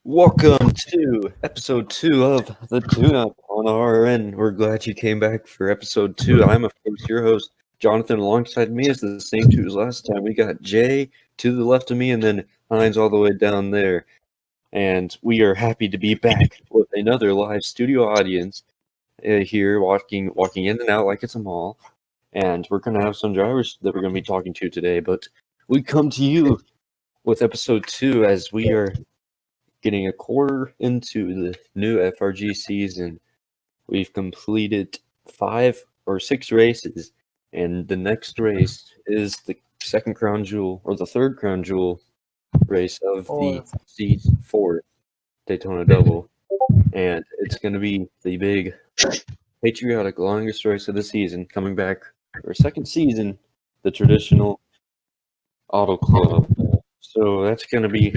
Welcome to episode 2 of the Tune-Up on RRN. We're glad you came back for episode 2. I'm, of course, your host, Jonathan. Alongside me is the same two as last time. We got Jay to the left of me and then Hines all the way down there. And we are happy to be back with another live studio audience here walking in and out like it's a mall. And we're going to have some drivers that we're going to be talking to today. But we come to you with episode 2 as we are getting a quarter into the new FRG season. We've completed 5 or 6 races, and the next race is the second crown jewel, or the third crown jewel race of the season 4 Daytona Double. And it's going to be the big patriotic longest race of the season, coming back for a second season, the traditional Auto Club. So that's going to be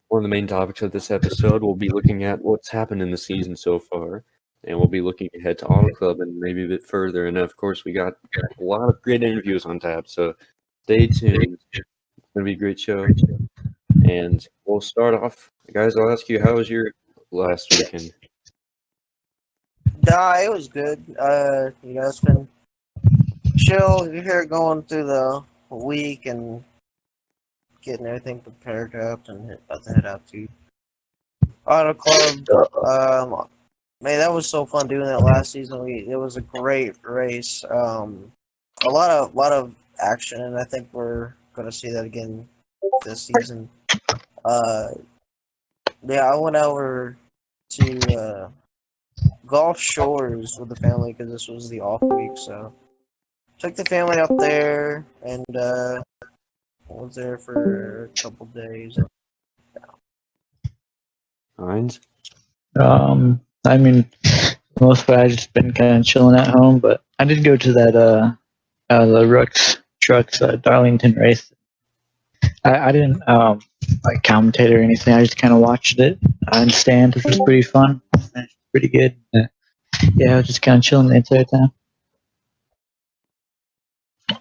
one of the main topics of this episode. We'll be looking at what's happened in the season so far, and we'll be looking ahead to Auto Club and maybe a bit further. And of course, we got a lot of great interviews on tap, so stay tuned. It's going to be a great show. And we'll start off. Guys, I'll ask you, how was your last weekend? It was good. It's been chill. You're here going through the week and getting everything prepared up and about to head out to Auto Club. Man, that was so fun doing that last season. It was a great race. A lot of action, and I think we're gonna see that again this season. I went over to Gulf Shores with the family because this was the off week, so took the family out there and was there for a couple days. Hines? I mean, for the most part, I've just been kind of chilling at home, but I did go to that the Rucs trucks Darlington race. I didn't like commentate or anything. I just kind of watched it on stand, which was pretty fun. Pretty good. Yeah, I was just kind of chilling the entire time.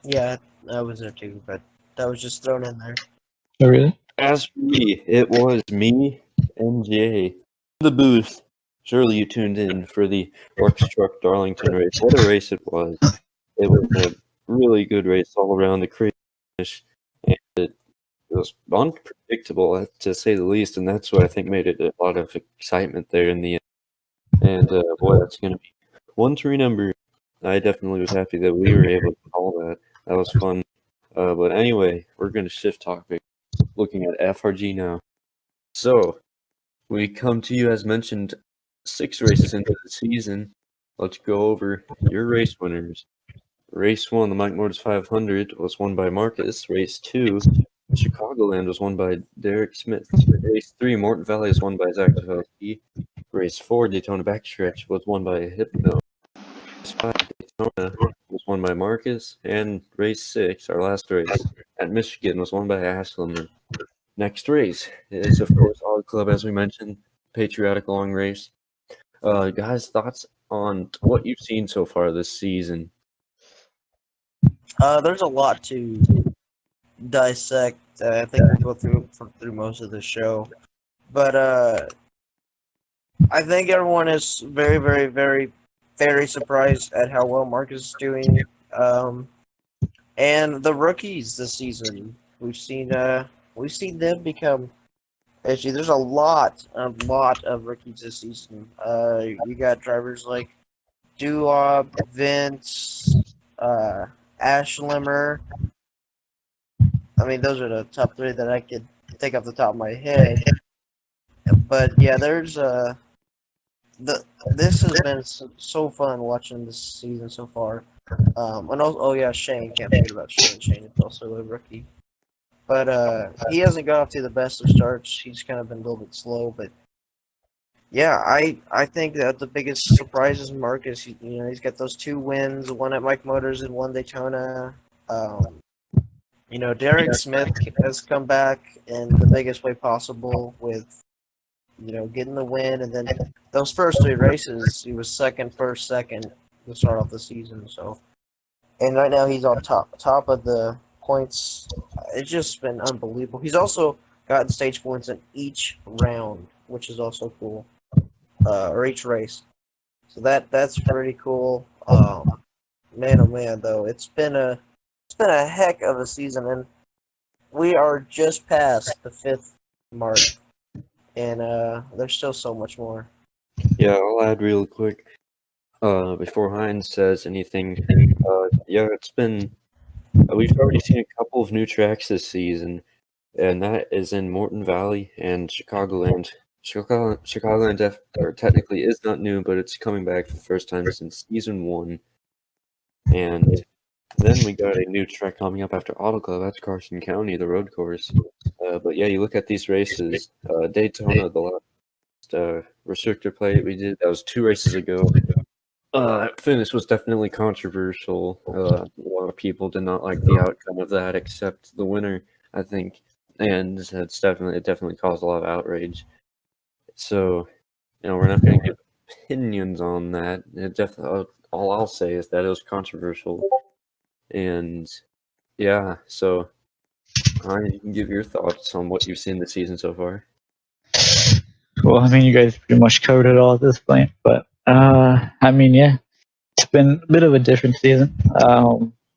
Yeah, I was there too, but that was just thrown in there. Oh, really? As for me, it was me and Jay in the booth. Surely you tuned in for the Rucs Truck Darlington race. What a race it was. It was a really good race all around, the crazy finish, and it was unpredictable, to say the least, and that's what I think made it a lot of excitement there in the end. And boy, that's going to be one to remember. I definitely was happy that we were able to call that. That was fun. But anyway, we're going to shift topic, looking at FRG now. So, we come to you, as mentioned, 6 races into the season. Let's go over your race winners. Race 1, the Mike Motors 500, was won by Marcus. Race 2, Chicagoland, was won by Derek Smith. Race 3, Morton Valley, was won by Zach Pavelski. Race 4, Daytona Backstretch, was won by Hypno. Race 5, Daytona, was won by Marcus. And race 6, our last race, at Michigan, was won by Ashland. Next race is, of course, Auto Club, as we mentioned, patriotic long race. Guys, thoughts on what you've seen so far this season? There's a lot to dissect. I think we'll go through most of the show, but I think everyone is very, very, very, very surprised at how well Marcus is doing. And the rookies this season, we've seen them become. Actually, there's a lot of rookies this season. You got drivers like Duob, Vince, Ash Limmer. I mean, those are the top 3 that I could think off the top of my head. But yeah, there's this has been so fun watching this season so far. And also, Shane, can't forget about Shane. Shane is also a rookie. But he hasn't got off to the best of starts. He's kind of been a little bit slow, but yeah, I think that the biggest surprise is Marcus. He's got those 2 wins, one at Mike Motors and one Daytona. Derek Smith has come back in the biggest way possible with, getting the win, and then those first 3 races, he was second, first, second to start off the season. So, and right now he's on top of the points. It's just been unbelievable. He's also gotten stage points in each round which is also cool, or each race. So that's pretty cool. Man, oh man, though it's been a heck of a season, and we are just past the 5th mark, and there's still so much more. Yeah, I'll add real quick before Hines says anything. Yeah, it's been we've already seen a couple of new tracks this season, and that is in Morton Valley and Chicagoland. Chicagoland or technically is not new, but it's coming back for the first time since season 1. And then we got a new track coming up after Auto Club. That's Carson County, the road course. But yeah, you look at these races. Daytona, the last restrictor plate we did, that was 2 races ago. That finish was definitely controversial. A lot of people did not like the outcome of that, except the winner, I think, and it definitely caused a lot of outrage. So, we're not going to give opinions on that. It definitely, all I'll say is that it was controversial, and yeah. So, you can give your thoughts on what you've seen this season so far. Well, I mean, you guys pretty much covered it all at this point, but I mean, yeah, it's been a bit of a different season.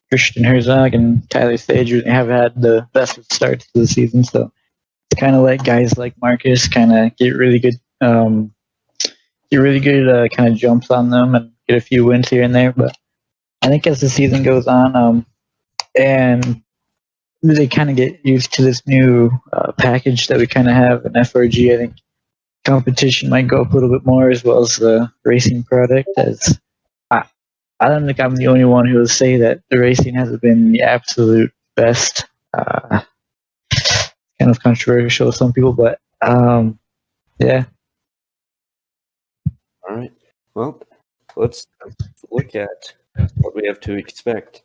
Christian Herzog and Tyler Sage really have had the best starts to the season, so it's kind of like guys like Marcus kind of get really good kind of jumps on them and get a few wins here and there. But I think as the season goes on, and they kind of get used to this new package that we kind of have in FRG, I think competition might go up a little bit more as well as the racing product. As I, I don't think I'm the only one who will say that the racing hasn't been the absolute best. Kind of controversial with some people, but yeah. All right. Well, let's look at what we have to expect.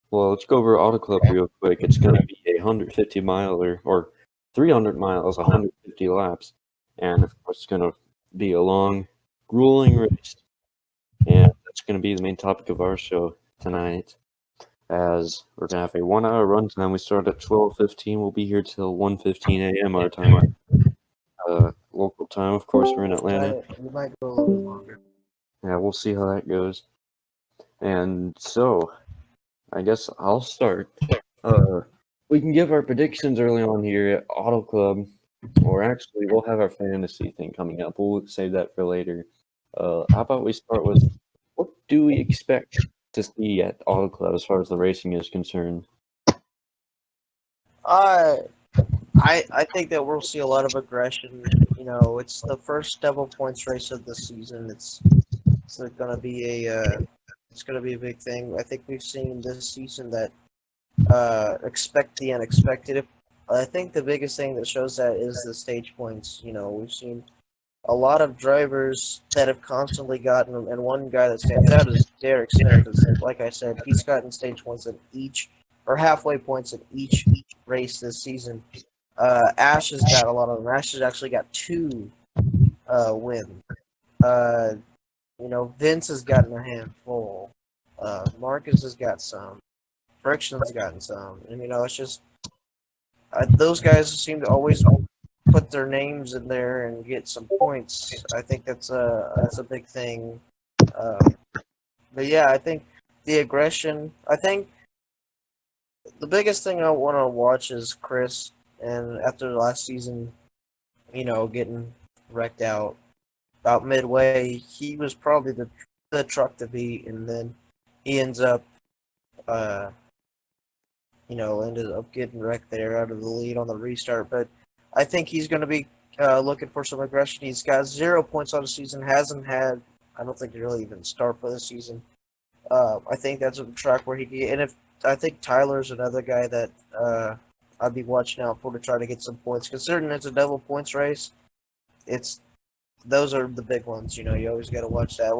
Well, let's go over Auto Club real quick. It's going to be a 150 miler or 300 miles, 150 laps, and of course, it's going to be a long, grueling race. And that's going to be the main topic of our show tonight. As we're going to have a 1-hour run time. We start at 12:15. We'll be here till 1:15 a.m. our time. Local time, of course. We're in Atlanta. We might go a little bit longer. Yeah, we'll see how that goes. And so, I guess I'll start. We can give our predictions early on here at Auto Club, or actually, we'll have our fantasy thing coming up. We'll save that for later. How about we start with what do we expect to see at Auto Club as far as the racing is concerned? I think that we'll see a lot of aggression. It's the first double points race of the season. It's going to be a big thing. I think we've seen this season that expect the unexpected. I think the biggest thing that shows that is the stage points. We've seen a lot of drivers that have constantly gotten them, and one guy that stands out is Derek Smith. Like I said, he's gotten stage points in each, or halfway points in each race this season. Ash has got a lot of them. Ash has actually got 2 wins. Vince has gotten a handful. Marcus has got some. Friction's gotten some. And, it's just those guys seem to always put their names in there and get some points. I think that's a big thing. But yeah, I think the aggression. I think the biggest thing I want to watch is Chris. And after the last season, getting wrecked out about midway, he was probably the truck to beat, and then he ends up, ended up getting wrecked there out of the lead on the restart. But I think he's going to be looking for some aggression. He's got 0 points on the season. Hasn't had, I don't think, really even start for the season. I think that's a track where he can get, and if I think Tyler's another guy that I'd be watching out for to try to get some points. Considering it's a double points race, those are the big ones. You always got to watch that.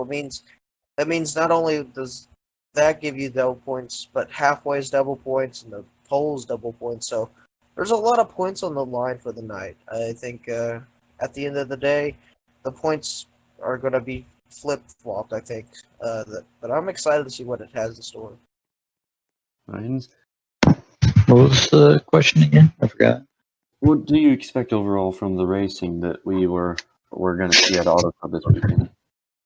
That means not only does that give you double points, but halfway is double points and the pole's double points. So there's a lot of points on the line for the night. I think at the end of the day, the points are going to be flip-flopped, I think. But I'm excited to see what it has in store. Ryan's? What was the question again? I forgot. What do you expect overall from the racing that we were we're gonna see at Auto Club this weekend.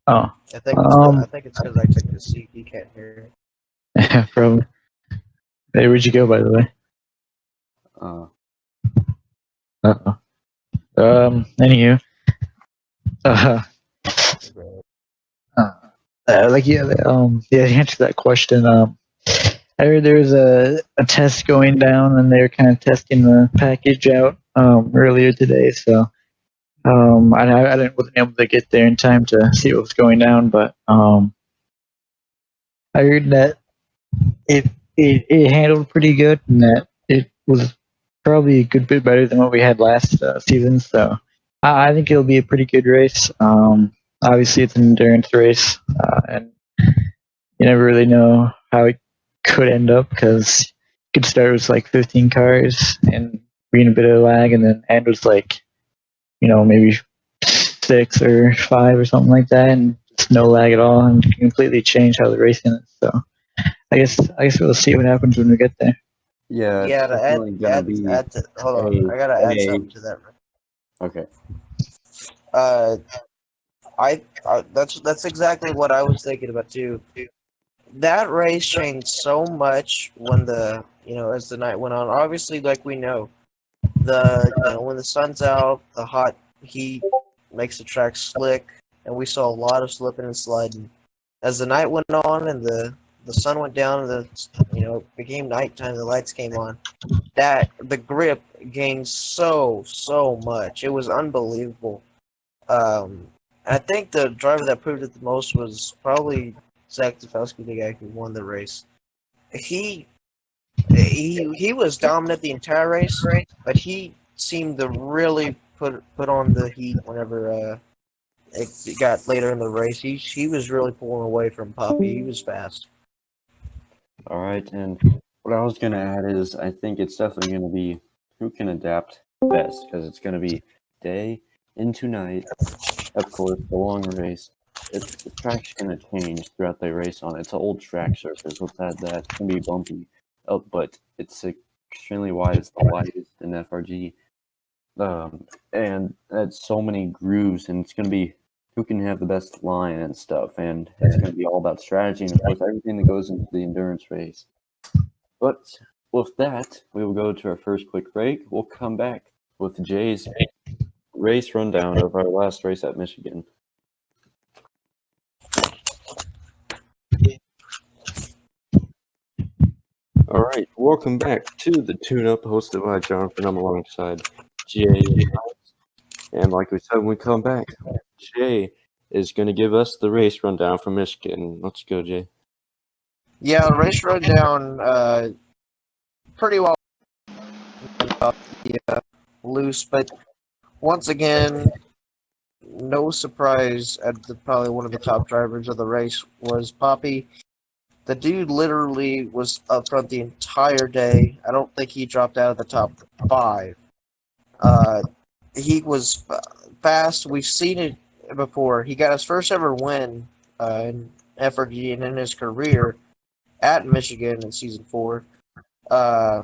Oh, I think it's because I took the seat. You can't hear it. from hey, where'd you go, by the way? Uh, Uh-oh. Anywho, uh, to answer that question, I heard there was a test going down, and they're kind of testing the package out earlier today. So I wasn't able to get there in time to see what was going down, but I heard that it handled pretty good, and that it was probably a good bit better than what we had last season. So I think it'll be a pretty good race. Obviously, it's an endurance race, and you never really know how it could end up because it could start with like 15 cars and being a bit of lag, and then end with like maybe 6 or 5 or something like that, and just no lag at all, and completely change how the racing is. So I guess we'll see what happens when we get there. yeah, it's Yeah, to definitely gonna be hold on. I gotta add a something to that. okay. Uh, that's exactly what I was thinking about too. That race changed so much when as the night went on. Obviously, like we know, when the sun's out, the hot heat makes the track slick, and we saw a lot of slipping and sliding. As the night went on and the sun went down and it became nighttime, the lights came on. That the grip gained so much. It was unbelievable. I think the driver that proved it the most was probably Zach Zafowski, the guy who won the race. He he was dominant the entire race, but he seemed to really put on the heat whenever it got later in the race. He was really pulling away from Poppy. He was fast. All right, and what I was gonna add is I think it's definitely gonna be who can adapt best because it's gonna be day into night. Of course, the long race. The track's gonna change throughout the race. It's an old track surface. Let's add that. It's gonna be bumpy, but it's extremely wide. It's the widest in FRG, and it's so many grooves, and it's gonna be who can have the best line and stuff. And it's gonna be all about strategy and of course everything that goes into the endurance race. But with that, we will go to our first quick break. We'll come back with Jay's race rundown of our last race at Michigan. All right, welcome back to the Tune Up hosted by Jonathan. I'm alongside Jay. And like we said, when we come back, Jay is going to give us the race rundown from Michigan. Let's go, Jay. Yeah, race rundown. Pretty well loose, but once again, no surprise at probably one of the top drivers of the race was Poppy. The dude literally was up front the entire day. I don't think he dropped out of the top 5. He was fast. We've seen it before. He got his first ever win in FRG and in his career at Michigan in season 4. Uh,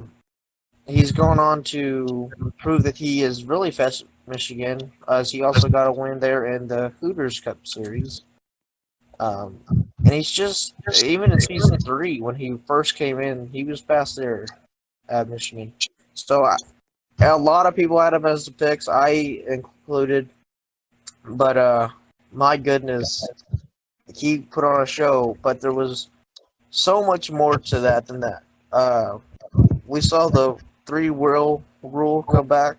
he's gone on to prove that he is really fast at Michigan, as he also got a win there in the Hooters Cup Series. And he's just, even in season 3, when he first came in, he was fast there at Michigan. So a lot of people had him as the picks, I included. But my goodness, he put on a show. But there was so much more to that than that. We saw the 3-wheel rule come back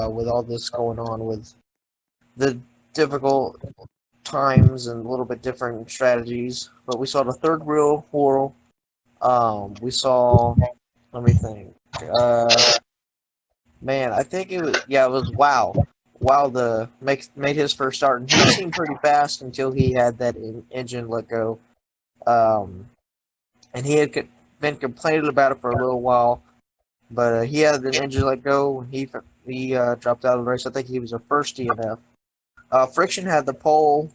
with all this going on with the difficult times and a little bit different strategies. But we saw the third wheel rule. We saw, let me think. Man, I think it was Wow. Wow, made his first start, and he seemed pretty fast until he had that engine let go. Um, and he had been complaining about it for a little while, but he had an engine let go, and he dropped out of the race. I think he was a first DNF. Friction had the pole.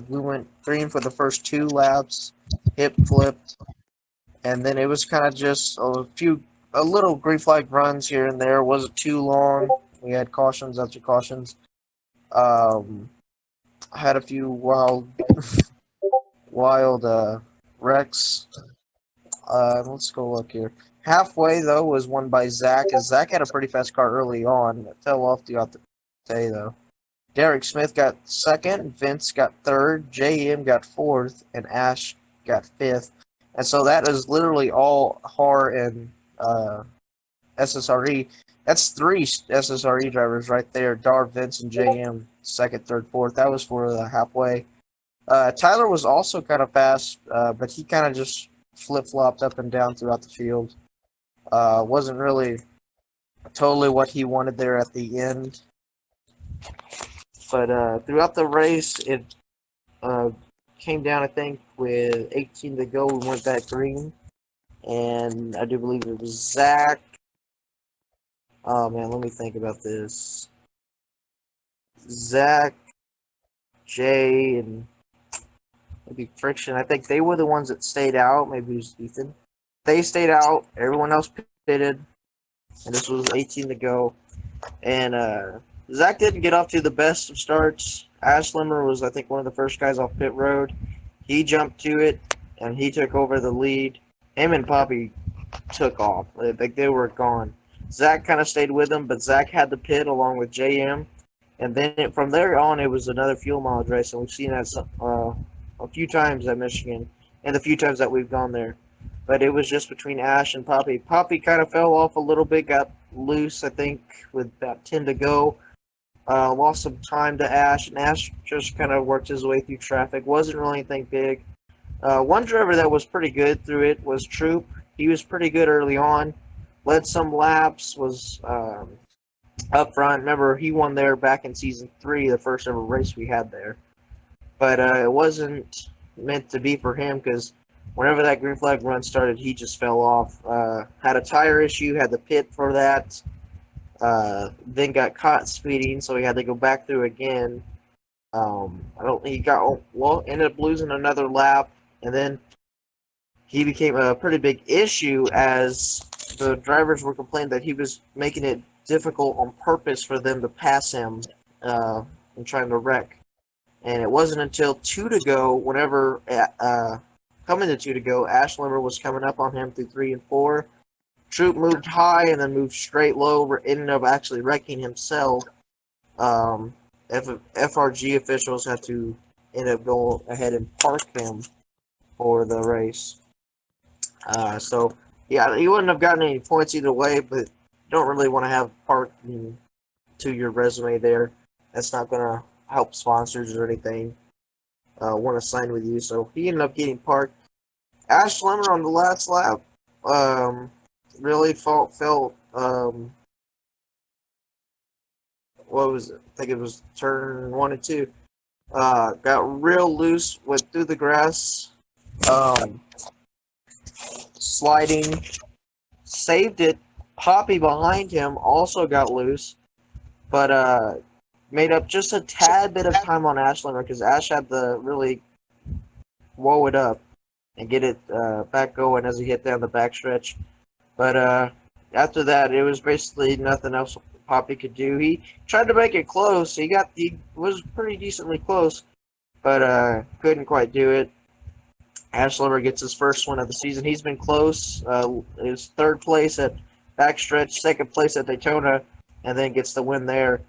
We went green for the first 2 laps, hip flipped, and then it was kind of just a little green flag runs here and there. Wasn't too long. We had cautions after cautions. Had a few wild wrecks. Let's go look here. Halfway though was won by Zach, as Zach had a pretty fast car early on. It fell off throughout the day though. Derek Smith got second, Vince got third, JM got fourth, and Ash got fifth. And so that is literally all Har and SSRE. That's three SSRE drivers right there. Dar, Vince, and JM, second, third, fourth. That was for the halfway. Tyler was also kind of fast, but he kind of just flip-flopped up and down throughout the field. Wasn't really totally what he wanted there at the end. But throughout the race, it came down, I think, with 18 to go. We went back green. And I do believe it was Zach. Oh, man, let me think about this. Zach, Jay, and maybe Friction. I think they were the ones that stayed out. Maybe it was Ethan. They stayed out. Everyone else pitted. And this was 18 to go. And Zach didn't get off to the best of starts. Ash Limmer was, I think, one of the first guys off pit road. He jumped to it, and he took over the lead. Him and Poppy took off. Like they were gone. Zach kind of stayed with him, but Zach had the pit along with JM. And then from there on, it was another fuel mileage race, and we've seen that a few times at Michigan, and the few times that we've gone there. But it was just between Ash and Poppy. Poppy kind of fell off a little bit, got loose, I think, with about 10 to go. Lost some time to Ash, and Ash just kind of worked his way through traffic. Wasn't really anything big. One driver that was pretty good through it was Troop. He was pretty good early on. Led some laps, was up front. Remember, he won there back in Season 3, the first ever race we had there. But it wasn't meant to be for him because whenever that green flag run started, he just fell off. Had a tire issue, had the pit for that. Then got caught speeding, so he had to go back through again. Ended up losing another lap, and then he became a pretty big issue as the drivers were complaining that he was making it difficult on purpose for them to pass him and trying to wreck. And it wasn't until 2 to go, whenever coming to 2 to go, Ash Limmer was coming up on him through 3 and 4. Troop moved high and then moved straight low, ended up actually wrecking himself. FRG officials had to end up going ahead and park him for the race. So, yeah, he wouldn't have gotten any points either way, but you don't really want to have parking to your resume there. That's not going to help sponsors or anything want to sign with you. So he ended up getting parked. Ash Lemmer on the last lap really felt what was it? I think it was turn 1 and 2. Got real loose, went through the grass, sliding, saved it. Poppy behind him also got loose, but made up just a tad bit of time on Ash Limmer because Ash had to really woe it up and get it back going as he hit down the backstretch. But after that, it was basically nothing else Poppy could do. He tried to make it close. He was pretty decently close, but couldn't quite do it. Ash Limmer gets his first win of the season. He's been close. His third place at backstretch, second place at Daytona, and then gets the win there.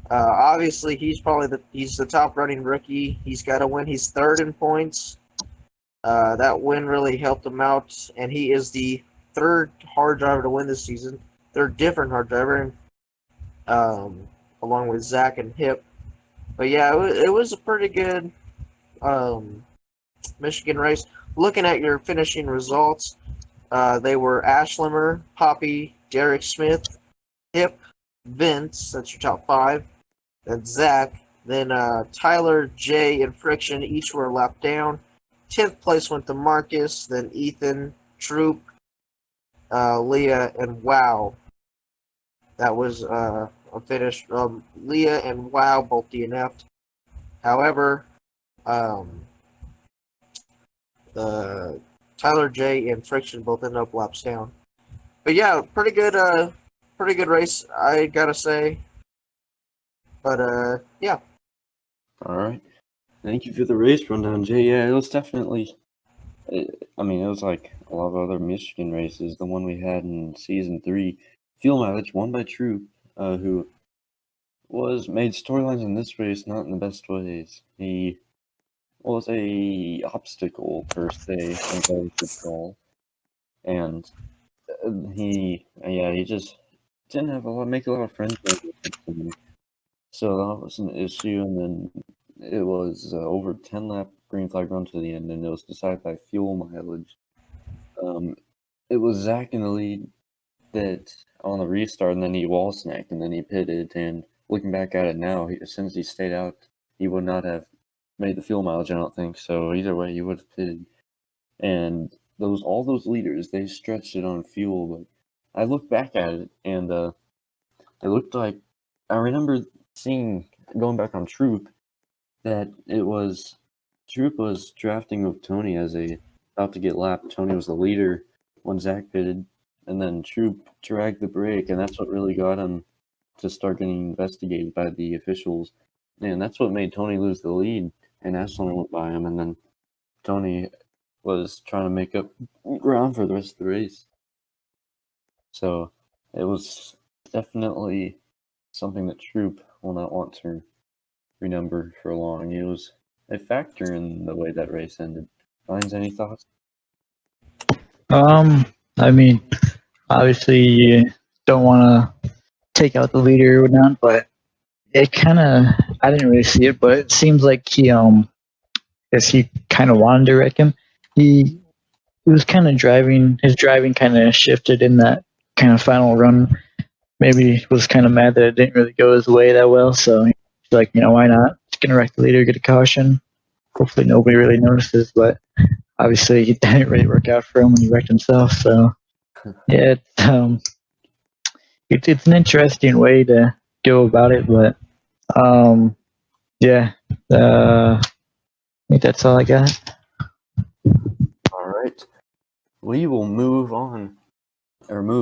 Obviously, he's the top running rookie. He's got to win. He's third in points. That win really helped him out, and he is the third hard driver to win this season. Third different hard driver, along with Zach and Hip. But yeah, it was a pretty good Michigan race. Looking at your finishing results, they were Ash Limmer, Poppy, Derek Smith, Hip, Vince, that's your top 5, then Zach, then Tyler, Jay, and Friction each were a lap down. 10th place went to Marcus, then Ethan, Troop, Leah, and Wow. That was a finish. Leah and Wow both DNF'd. However, the Tyler, Jay, and Friction both ended up laps down. But yeah, pretty good race, I gotta say. But yeah, All right. Thank you for the race rundown, Jay. Yeah, it was definitely. It was like a lot of other Michigan races. The one we had in season 3, fuel mileage won by Troop, who made storylines in this race not in the best ways. He was a obstacle per se, as I would call, and he just didn't have make a lot of friends. So that was an issue, and then it was over 10-lap green flag run to the end, and it was decided by fuel mileage. It was Zach in the lead that on the restart, and then he wall snacked, and then he pitted. And looking back at it now, since he stayed out, he would not have made the fuel mileage. I don't think so. Either way, he would have pitted. And all those leaders, they stretched it on fuel. But I look back at it, and it looked like I remember seeing going back on Troop that Troop was drafting with Tony as about to get lapped. Tony was the leader when Zach pitted, and then Troop dragged the brake, and that's what really got him to start getting investigated by the officials. And that's what made Tony lose the lead, and Ashley went by him, and then Tony was trying to make up ground for the rest of the race. So it was definitely something that Troop will not want to remember for long. It was a factor in the way that race ended. Ryan's, any thoughts? I mean, obviously you don't want to take out the leader or whatnot, but it kind of, I didn't really see it, but it seems like guess he kind of wanted to wreck him. He was kind of his driving kind of shifted in that kind of final run. Maybe he was kind of mad that it didn't really go his way that well, so he's like, why not? Just gonna wreck the leader, get a caution. Hopefully nobody really notices, but obviously it didn't really work out for him when he wrecked himself. So yeah, it's an interesting way to go about it, but yeah, I think that's all I got. All right. We will move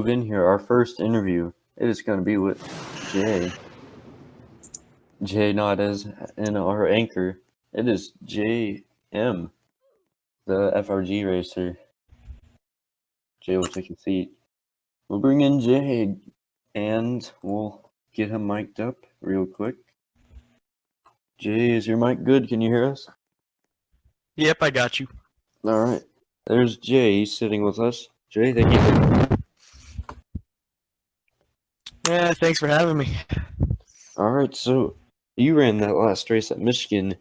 in here. Our first interview, it is going to be with Jay. Jay, not as in our anchor. It is JM, the FRG racer. Jay will take a seat. We'll bring in Jay, and we'll get him mic'd up real quick. Jay, is your mic good? Can you hear us? Yep, I got you. All right. There's Jay. He's sitting with us. Jay, thank you for... Yeah, thanks for having me. All right, so you ran that last race at Michigan.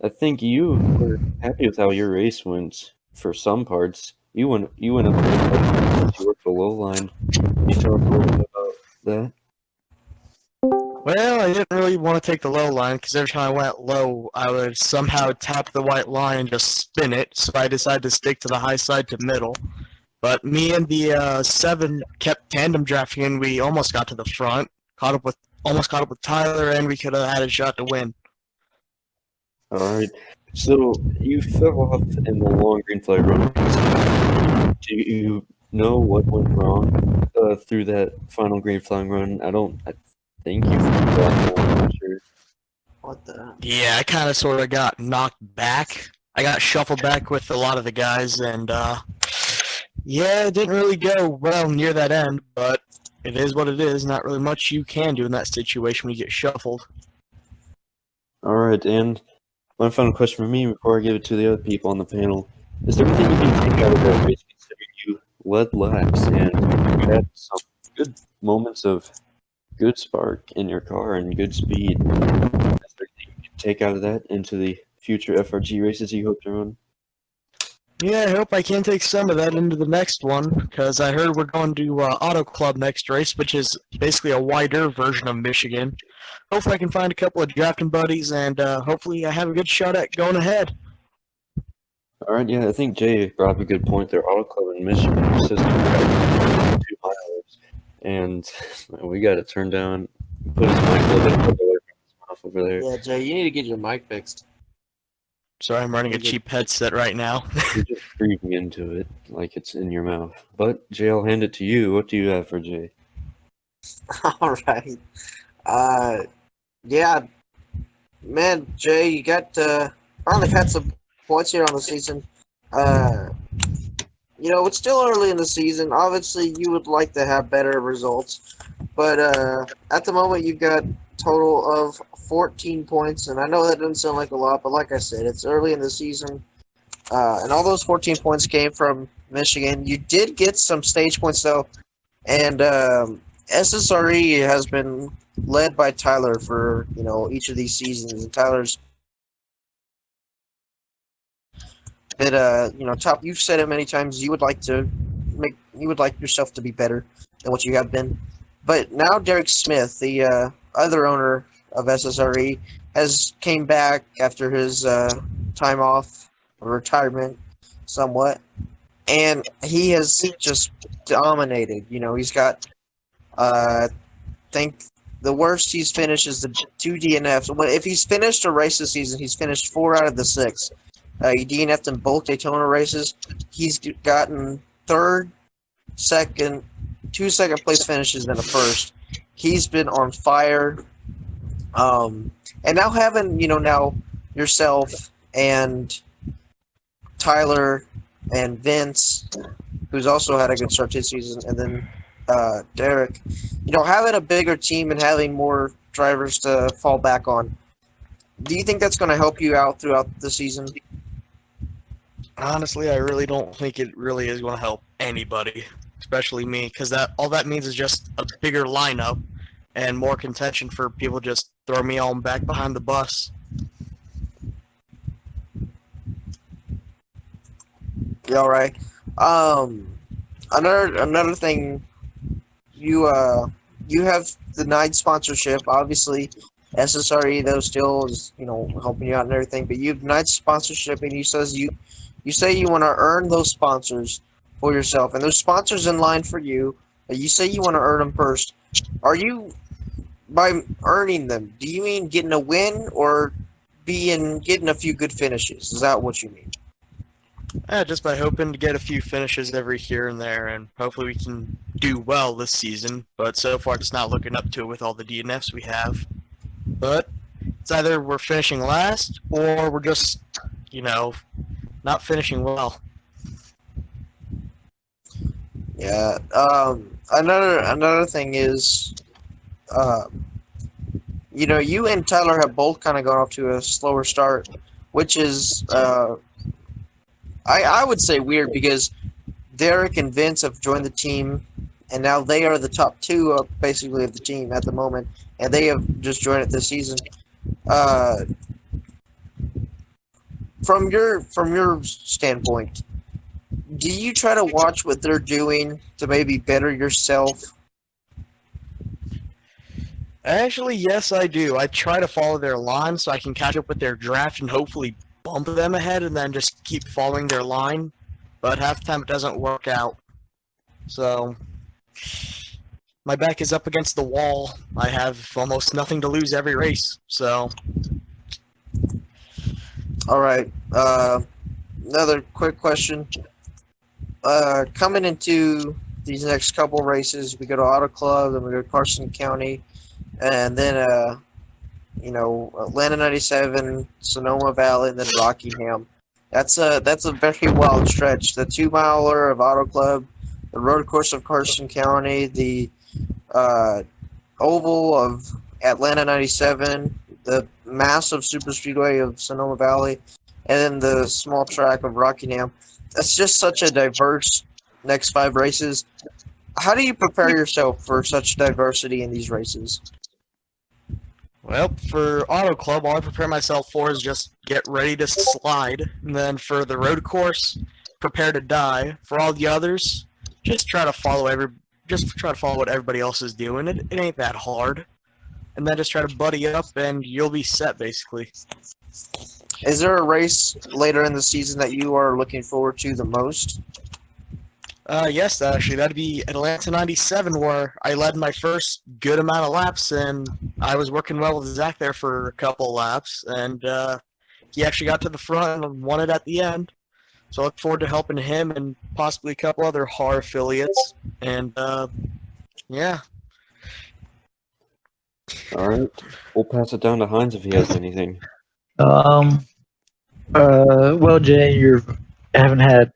I think you were happy with how your race went for some parts. You went up there, you worked the low line. Can you tell us a little bit about that? Well, I didn't really want to take the low line because every time I went low, I would somehow tap the white line and just spin it. So I decided to stick to the high side to middle. But me and the 7 kept tandem drafting, and we almost got to the front. Almost caught up with Tyler, and we could have had a shot to win. All right. So you fell off in the long green flag run. Do you know what went wrong through that final green flag run? I think you fell off. I'm not sure. What the? Yeah, I kind of sort of got knocked back. I got shuffled back with a lot of the guys, and yeah, it didn't really go well near that end, but it is what it is. Not really much you can do in that situation when you get shuffled. All right, and one final question for me before I give it to the other people on the panel. Is there anything you can take out of that race considering you led laps and you had some good moments of good spark in your car and good speed? Is there anything you can take out of that into the future FRG races you hope to run? Yeah, I hope I can take some of that into the next one, because I heard we're going to Auto Club next race, which is basically a wider version of Michigan. Hopefully I can find a couple of drafting buddies, and hopefully I have a good shot at going ahead. All right, yeah, I think Jay brought up a good point there. Auto Club in Michigan system got 2 miles, and we got to turn down, put his mic a little bit further away from his mouth over there. Yeah, Jay, you need to get your mic fixed. Sorry, I'm running a cheap headset right now. You're just breathing into it like it's in your mouth. But Jay, I'll hand it to you. What do you have for Jay? All right. Yeah, Man, Jay, you got finally had some points here on the season. Uh, it's still early in the season. Obviously, you would like to have better results, but at the moment, you've got total of 14 points, and I know that doesn't sound like a lot, but like I said, it's early in the season, and all those 14 points came from Michigan. You did get some stage points though, and SSRE has been led by Tyler for each of these seasons, and Tyler's been top. You've said it many times. You would like yourself to be better than what you have been, but now Derek Smith, the other owner of SSRE, has came back after his time off or retirement, somewhat, and he has just dominated. He's got think the worst he's finished is the two DNFs. If he's finished a race this season, he's finished 4 out of the 6. He DNF'd in both Daytona races. He's gotten third, second, 2 second place finishes and a first. He's been on fire. And now having now yourself and Tyler and Vince, who's also had a good start to the season, and then Derek, having a bigger team and having more drivers to fall back on. Do you think that's going to help you out throughout the season? Honestly, I really don't think it really is going to help anybody, especially me, because all that means is just a bigger lineup and more contention for people just throw me on back behind the bus. Yeah, all right. Another thing, you have denied sponsorship. Obviously, SSRE though still is helping you out and everything, but you've denied sponsorship, and you say you want to earn those sponsors for yourself, and those sponsors in line for you. But you say you want to earn them first. Are you by earning them? Do you mean getting a win or getting a few good finishes? Is that what you mean? Just by hoping to get a few finishes every here and there, and hopefully we can do well this season. But so far, it's not looking up to it with all the DNFs we have. But it's either we're finishing last or we're just, not finishing well. Yeah. Another thing is, you and Tyler have both kind of gone off to a slower start, which is, I would say weird because Derek and Vince have joined the team, and now they are the top 2 basically of the team at the moment, and they have just joined it this season. From your standpoint, do you try to watch what they're doing to maybe better yourself? Actually, yes, I do. I try to follow their line so I can catch up with their draft and hopefully bump them ahead and then just keep following their line. But half the time it doesn't work out. So, my back is up against the wall. I have almost nothing to lose every race. So, All right. Another quick question. Coming into these next couple races, we go to Auto Club, then we go to Carson County, and then Atlanta 97, Sonoma Valley, and then Rockingham. That's a very wild stretch. The 2-miler of Auto Club, the road course of Carson County, the oval of Atlanta 97, the massive super speedway of Sonoma Valley, and then the small track of Rockingham. That's just such a diverse next 5 races. How do you prepare yourself for such diversity in these races? well, for Auto Club, all I prepare myself for is just get ready to slide. And then for the road course, prepare to die. For all the others, just try to follow what everybody else is doing. It ain't that hard. And then just try to buddy up, and you'll be set, basically. Is there a race later in the season that you are looking forward to the most? Yes, actually, that'd be Atlanta 97, where I led my first good amount of laps, and I was working well with Zach there for a couple laps, and he actually got to the front and won it at the end. So I look forward to helping him and possibly a couple other HAR affiliates, and yeah. All right, we'll pass it down to Heinz if he has anything. Well, Jay, you haven't had,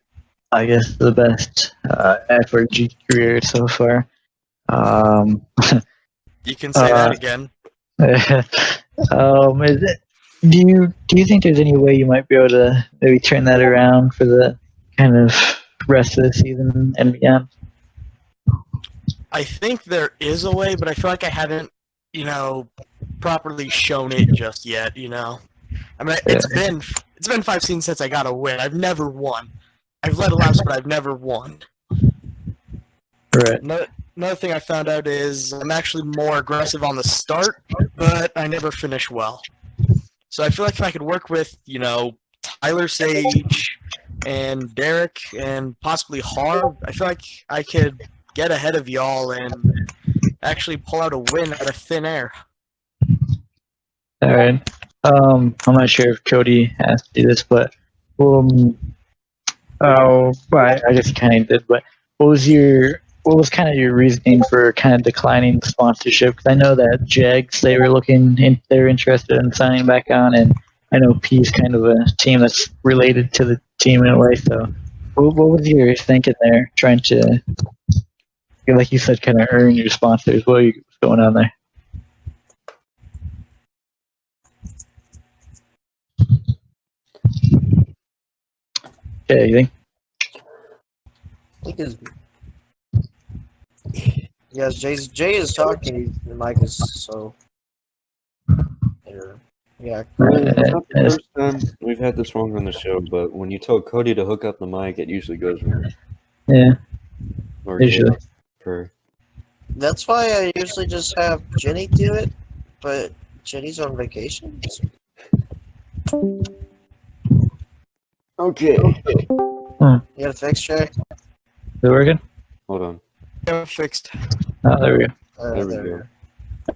I guess, the best FRG career so far. You can say that Uh, again. is it? Do you think there's any way you might be able to maybe turn that around for the kind of rest of the season and beyond? I think there is a way, but I feel like I haven't, properly shown it just yet. I mean, Yeah. it's been 5 seasons since I got a win. I've never won. I've led laps, but I've never won. Right. Another thing I found out is I'm actually more aggressive on the start, but I never finish well. So I feel like if I could work with, Tyler Sage and Derek and possibly Harv, I feel like I could get ahead of y'all and actually pull out a win out of thin air. All right. I'm not sure if Cody asked you this, but well, I guess you kind of did. But what was kind of your reasoning for kind of declining the sponsorship? Because I know that Jags they're interested in signing back on, and I know P's kind of a team that's related to the team in a way. So, what was your thinking there? Trying to, like you said, kind of earn your sponsors. What's going on there? Yeah, you think? I think his. Yes, Jay is talking. The mic is so. Yeah. It's not the first time we've had this wrong on the show, but when you tell Cody to hook up the mic, it usually goes wrong. Yeah, Or usually. Jay, per. That's why I usually just have Jenny do it, but Jenny's on vacation. Okay. You got a fix, Jay? Is it working? Hold on. Yeah, fixed. Oh, there we go. There we There go. go.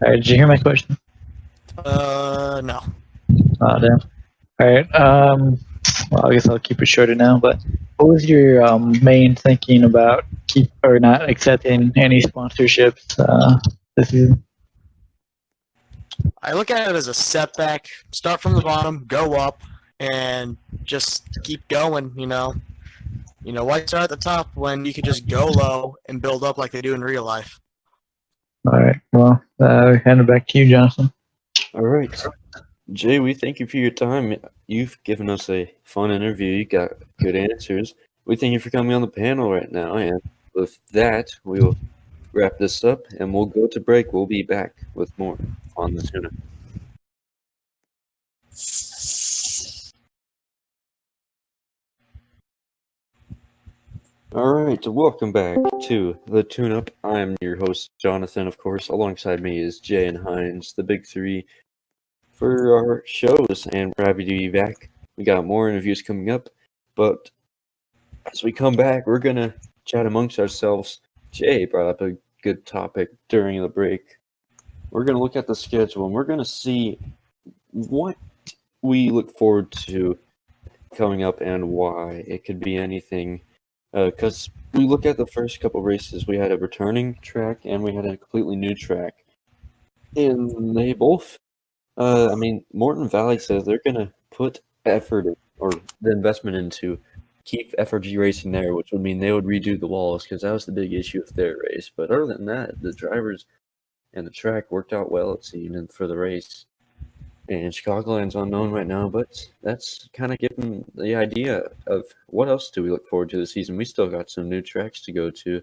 All right, did you hear my question? No. Oh, damn. All right. Well, I guess I'll keep it shorter now. But what was your main thinking about keep or not accepting any sponsorships this season? I look at it as a setback. Start from the bottom, go up, and just keep going. Why start at the top when you could just go low and build up like they do in real life? All right. Well, hand it back to you, Jonathan. All right. Jay, we thank you for your time. You've given us a fun interview. You got good answers. We thank you for coming on the panel right now. And with that, we will wrap this up and we'll go to break. We'll be back with more on the tuna. All right, so welcome back to the tune-up. I'm your host, Jonathan, of course. Alongside me is Jay and Heinz, the big three for our shows, and we're happy to be back. We got more interviews coming up, but as we come back, we're going to chat amongst ourselves. Jay brought up a good topic during the break. We're going to look at the schedule, and we're going to see what we look forward to coming up and why. It could be anything, because we look at the first couple races, we had a returning track, and we had a completely new track. And they both Morton Valley says they're going to put effort or the investment into keep FRG racing there, which would mean they would redo the walls because that was the big issue with their race. But other than that, the drivers and the track worked out well, it seemed, for the race. And Chicagoland's unknown right now, but that's kind of giving the idea of what else do we look forward to this season. We still got some new tracks to go to.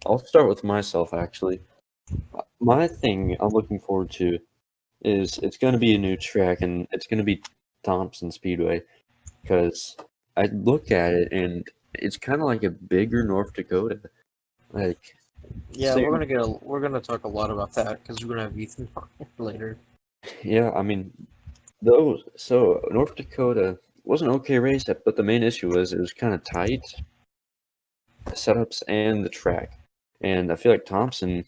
I'll start with myself, actually. My thing I'm looking forward to is it's going to be a new track, and it's going to be Thompson Speedway, because I look at it and it's kind of like a bigger North Dakota. Like, Yeah, same- we're gonna talk a lot about that because we're gonna have Ethan on later. yeah, so North Dakota was an okay race, but the main issue was it was kind of tight, the setups and the track. And I feel like Thompson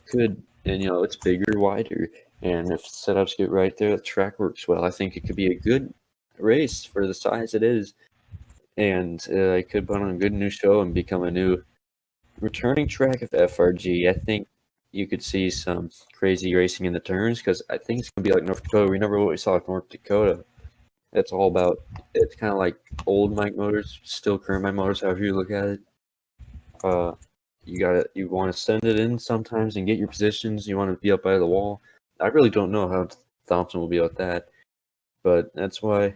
could, and it's bigger, wider, and if setups get right there, the track works well. I think it could be a good race for the size it is, and it could put on a good new show and become a new returning track of FRG. I think you could see some crazy racing in the turns because I think it's going to be like North Dakota. Remember what we saw at North Dakota? It's all about, it's kind of like old Mike Motors, still current Mike Motors, however you look at it. You want to send it in sometimes and get your positions. You want to be up by the wall. I really don't know how Thompson will be with that, but that's why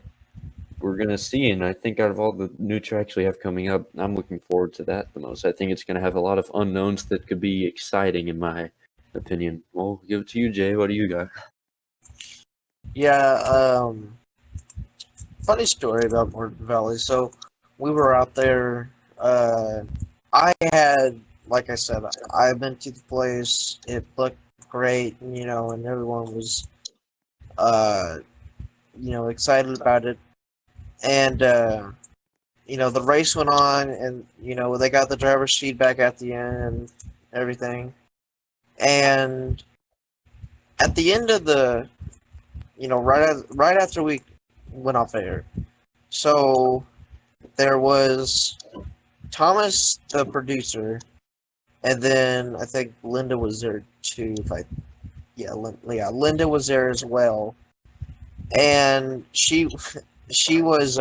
we're going to see. And I think out of all the new tracks we have coming up, I'm looking forward to that the most. I think it's going to have a lot of unknowns that could be exciting, in my opinion. Well, give it to you, Jay. What do you got? Yeah, funny story about Morton Valley. So we were out there. I had, like I said, I've been to the place. It looked great, and everyone was, excited about it. And the race went on, and they got the driver's feedback at the end and everything. And at the end of the, right after we went off air, so there was Thomas, the producer, and then I think Linda was there too. Linda was there as well, and she was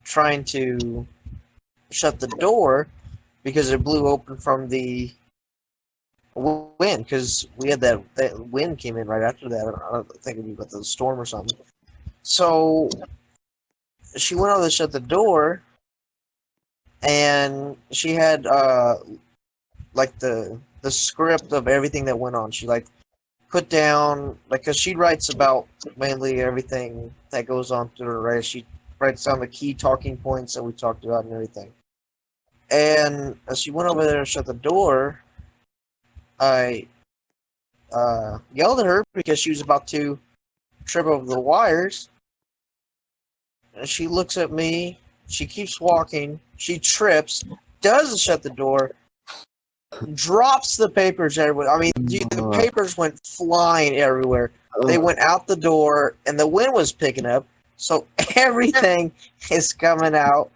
trying to shut the door because it blew open from the wind, because we had that wind came in right after that. I don't think it'd be about the storm or something. So she went over to shut the door, and she had like the script of everything that went on. She like put down, like, because she writes about mainly everything that goes on through the race. She writes down the key talking points that we talked about and everything. And as she went over there and shut the door, I yelled at her because she was about to trip over the wires. And she looks at me. She keeps walking. She trips, doesn't shut the door, drops the papers everywhere. I mean, dude, the papers went flying everywhere. They went out the door, and the wind was picking up, so everything is coming out.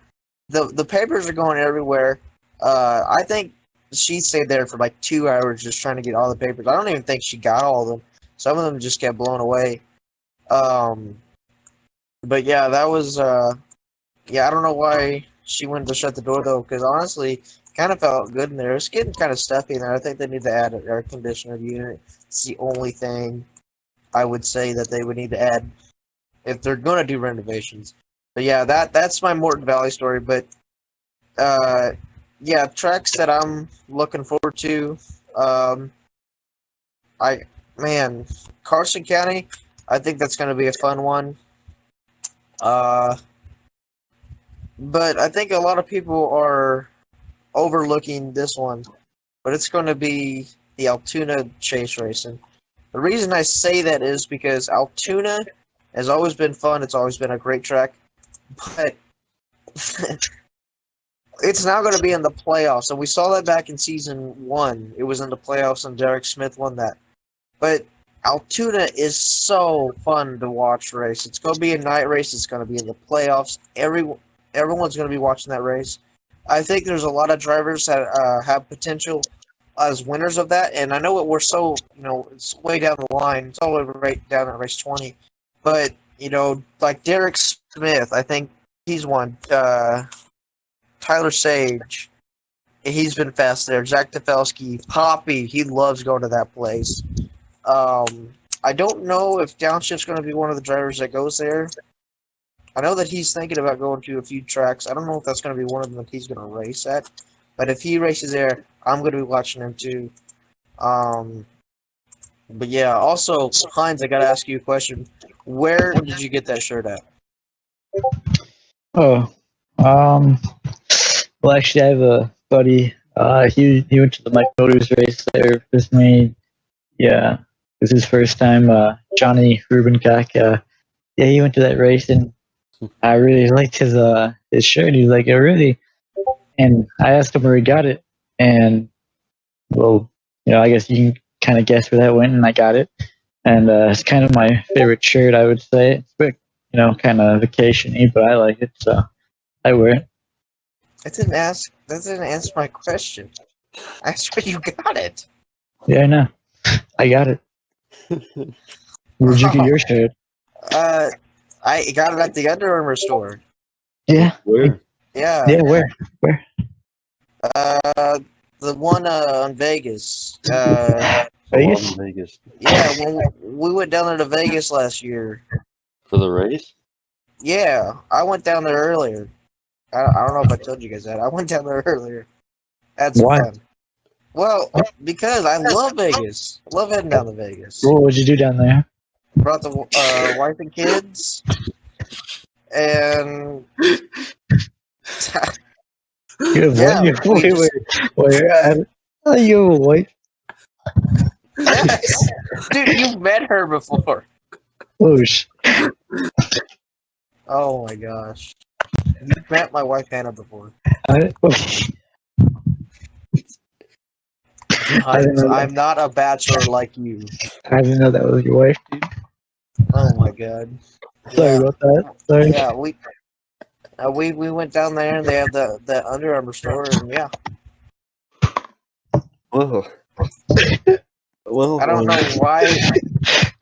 The papers are going everywhere. I think she stayed there for like 2 hours just trying to get all the papers. I don't even think she got all of them. Some of them just kept blown away. But yeah, that was I don't know why she wanted to shut the door though, because honestly, kind of felt good in there. It's getting kind of stuffy in there. I think they need to add an air conditioner unit. It's the only thing I would say that they would need to add if they're going to do renovations. But yeah, that's my Morton Valley story. But tracks that I'm looking forward to. Carson County, I think that's going to be a fun one. But I think a lot of people are overlooking this one, but it's going to be the Altoona chase racing. The reason I say that is because Altoona has always been fun. It's always been a great track, but it's now going to be in the playoffs, and we saw that back in season 1. It was in the playoffs, and Derek Smith won that. But Altoona is so fun to watch race. It's going to be a night race. It's going to be in the playoffs. Everyone's going to be watching that race. I think there's a lot of drivers that have potential as winners of that, and I know we're so, it's way down the line. It's all the way right down at race 20. But, like Derek Smith, I think he's won. Tyler Sage, he's been fast there. Zach Tefelsky, Poppy, he loves going to that place. I don't know if Downshift's going to be one of the drivers that goes there. I know that he's thinking about going to a few tracks. I don't know if that's going to be one of them that he's going to race at. But if he races there, I'm going to be watching him too. But yeah, also, Hines, I got to ask you a question. Where did you get that shirt at? Oh, well, actually, I have a buddy. He went to the Mike Motors race there with me. Yeah, it was his first time. Johnny Rubencock. Yeah, he went to that race, and I really liked his shirt. He was like, "Oh, really?" And I asked him where he got it, and well, I guess you can kind of guess where that went, and I got it. And it's kind of my favorite shirt, I would say. It's a bit, kind of vacation-y, but I like it, so I wear it. That didn't answer my question. I swear you got it. Yeah, I know. I got it. Where'd you get your shirt? I got it at the Under Armour store. Yeah. Where? Yeah. Yeah, where? The one on Vegas. Vegas? In Vegas. Yeah, when we went down there to Vegas last year. For the race? Yeah, I went down there earlier. I don't know if I told you guys that. I went down there earlier. Had some Why? fun. Well, because I love Vegas. I love heading down to Vegas. What would you do down there? Brought the wife and kids, and You have yeah, one? we Wait. You have a wife? yes, dude, you've met her before. Oh, sh- Oh my gosh, you've met my wife Hannah before. I, I didn't know that. I'm not a bachelor like you. I didn't know that was your wife, dude. Oh my god. Sorry Yeah, about that. Sorry. yeah, we went down there and they have the Under Armour store and yeah. Well, I don't know why,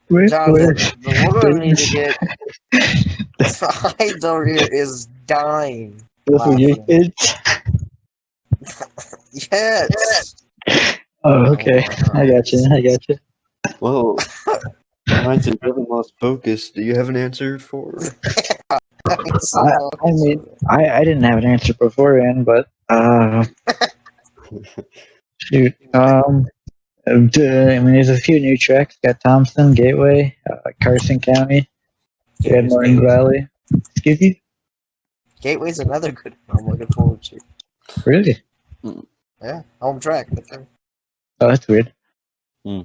Where? Jonathan, but we're gonna need to get. Idol here is dying. Those were your Laughing. kids? Yes. Oh, okay. I got you. well, Heinz, if you haven't lost focus, do you have an answer for? I mean, I didn't have an answer beforehand, but shoot. I mean, there's a few new tracks. Got Thompson, Gateway, Carson County, Morton Valley. Excuse you? Gateway's another good one I'm looking forward to. Really? Yeah, home track. Oh, that's weird. Hmm.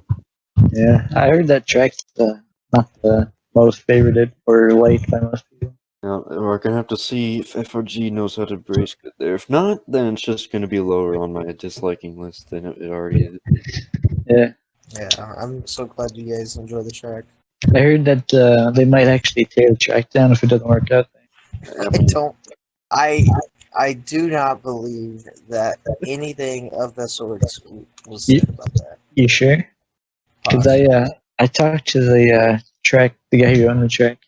Yeah, I heard that track's not the most favorited or liked by most people. Now, we're gonna have to see if FOG knows how to brace good there. If not, then it's just gonna be lower on my disliking list than it already is. Yeah, Yeah, I'm so glad you guys enjoy the track. I heard that they might actually tear the track down if it doesn't work out. I do not believe that anything of the sorts was said about that. You sure? Because I talked to the the guy who owned the track.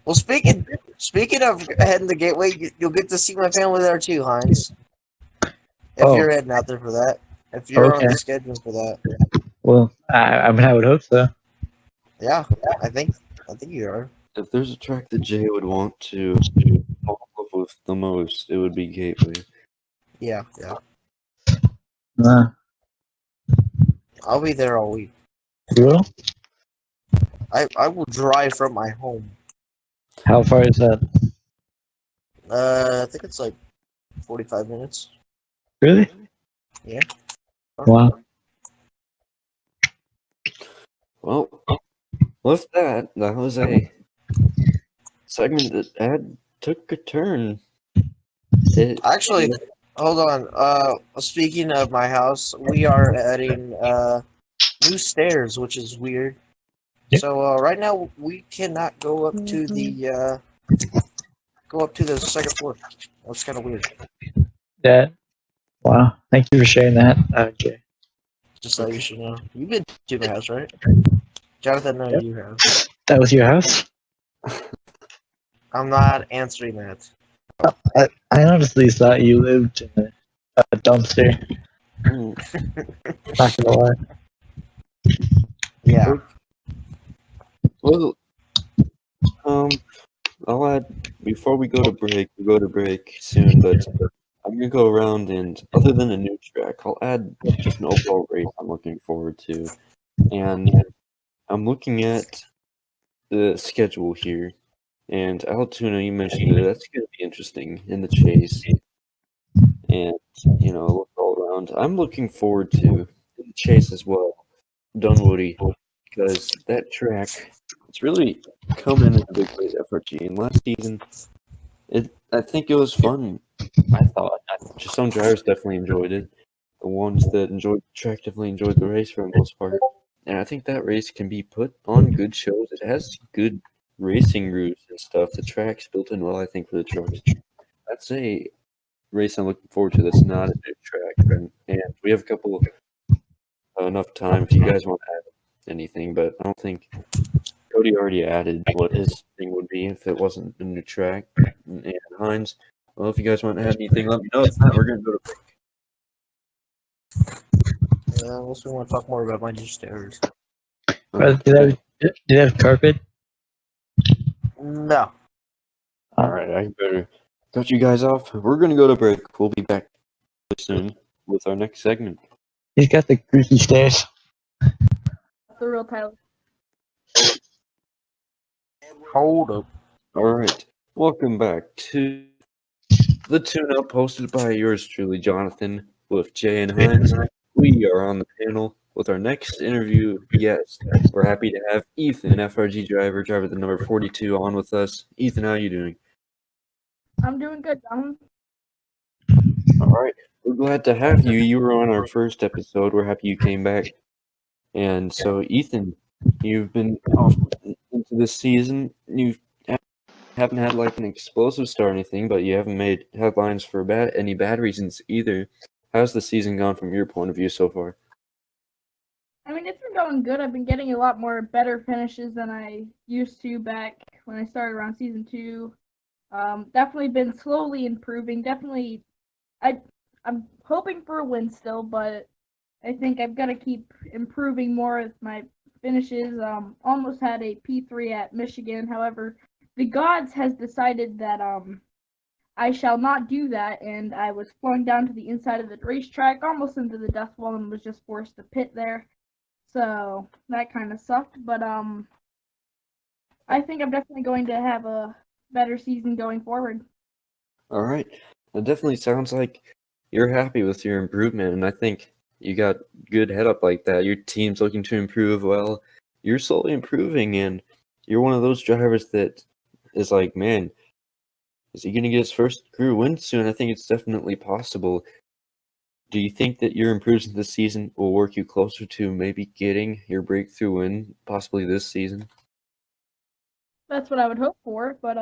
Well, speaking of heading the Gateway, you'll get to see my family there too, Heinz. If Oh. you're heading out there for that, if you're Okay. on the schedule for that, Well, I mean, I would hope so. yeah, I think you are. If there's a track that Jay would want to fall in love with the most, it would be Gateway. Yeah. Uh, I'll be there all week. you will? I will drive from my home. How far is that? I think it's like 45 minutes. Really? Yeah. Wow. Well, with that was a segment that took a turn. Actually, hold on. Speaking of my house, we are adding new stairs, which is weird. Yep. So right now we cannot go up to the second floor. That's kind of weird. That. Wow. Thank you for sharing that, Jay. Just so you should know. You've been to my house, right? Jonathan, no, Yep. you have. That was your house? I'm not answering that. I honestly thought you lived in a dumpster. Not gonna lie. Yeah. Well, I'll add before we go to break soon, but I'm gonna go around and other than a new track, I'll add just an overall race I'm looking forward to. And I'm looking at the schedule here. And Altoona, you mentioned it, that's gonna be interesting in the chase. And look all around. I'm looking forward to the chase as well, Dunwoody, because that track it's really come in a big way to FRG. And last season, I think it was fun. I thought just some drivers definitely enjoyed it. The ones that enjoyed the track definitely enjoyed the race for the most part. And I think that race can be put on good shows. It has good racing routes and stuff. The track's built in well, I think, for the trucks. I'd say race I'm looking forward to that's not a new track, and we have a couple enough time if you guys want to add anything, but I don't think Cody already added what his thing would be if it wasn't a new track. And Hines, well, if you guys want to add anything, let me know. If not, we're going to go to break. Unless we want to talk more about my new stairs. Do they have carpet? No. All right, I better cut you guys off. We're going to go to break. We'll be back soon with our next segment. He's got the greasy stairs. The real Tyler. Hold up. All right, welcome back to the tune-up hosted by yours truly, Jonathan, with Jay and Hines. We are on the panel with our next interview guest. We're happy to have Ethan, FRG driver the number 42, on with us. Ethan, how are you doing? I'm doing good, John. All right, we're glad to have you. You were on our first episode. We're happy you came back. And so, Ethan, you've been off into this season. You haven't had like an explosive start or anything, but you haven't made headlines for any bad reasons either. How's the season gone from your point of view so far? I mean, it's been going good. I've been getting a lot more better finishes than I used to back when I started around season 2. Definitely been slowly improving. Definitely, I'm hoping for a win still, but I think I've got to keep improving more with my finishes. Almost had a P3 at Michigan. However, the gods has decided that I shall not do that, and I was flung down to the inside of the racetrack, almost into the dust wall, and was just forced to pit there. So that kind of sucked, but I think I'm definitely going to have a better season going forward. All right. It definitely sounds like you're happy with your improvement, and I think you got good head up like that. Your team's looking to improve well. You're slowly improving, and you're one of those drivers that is like, man, is he going to get his first career win soon? I think it's definitely possible. Do you think that your improvements this season will work you closer to maybe getting your breakthrough win possibly this season? That's what I would hope for, but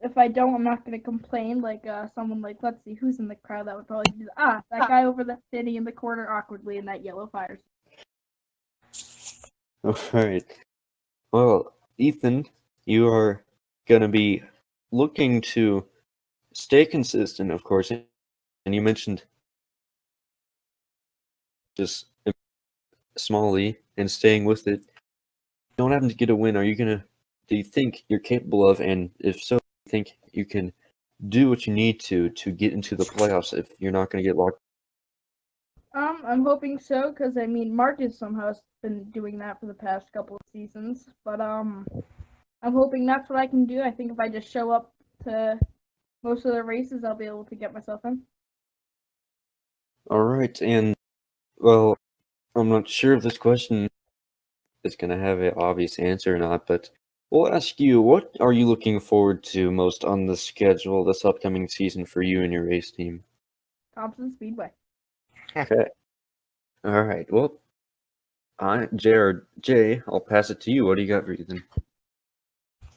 if I don't, I'm not going to complain. Like someone like, let's see, who's in the crowd that would probably do that? That guy over there sitting in the corner awkwardly in that yellow fire. All right. Well, Ethan, you are going to be looking to stay consistent, of course, and you mentioned just smallly and staying with it. You don't happen to get a win. Do you think you're capable of, and if so, do you think you can do what you need to get into the playoffs if you're not going to get locked? I'm hoping so, because I mean, Marcus somehow has been doing that for the past couple of seasons, but I'm hoping that's what I can do. I think if I just show up to most of the races, I'll be able to get myself in. All right, and well, I'm not sure if this question is going to have an obvious answer or not, but we'll ask you, what are you looking forward to most on the schedule this upcoming season for you and your race team? Thompson Speedway. Okay. All right. Well, Jay, I'll pass it to you. What do you got for Ethan?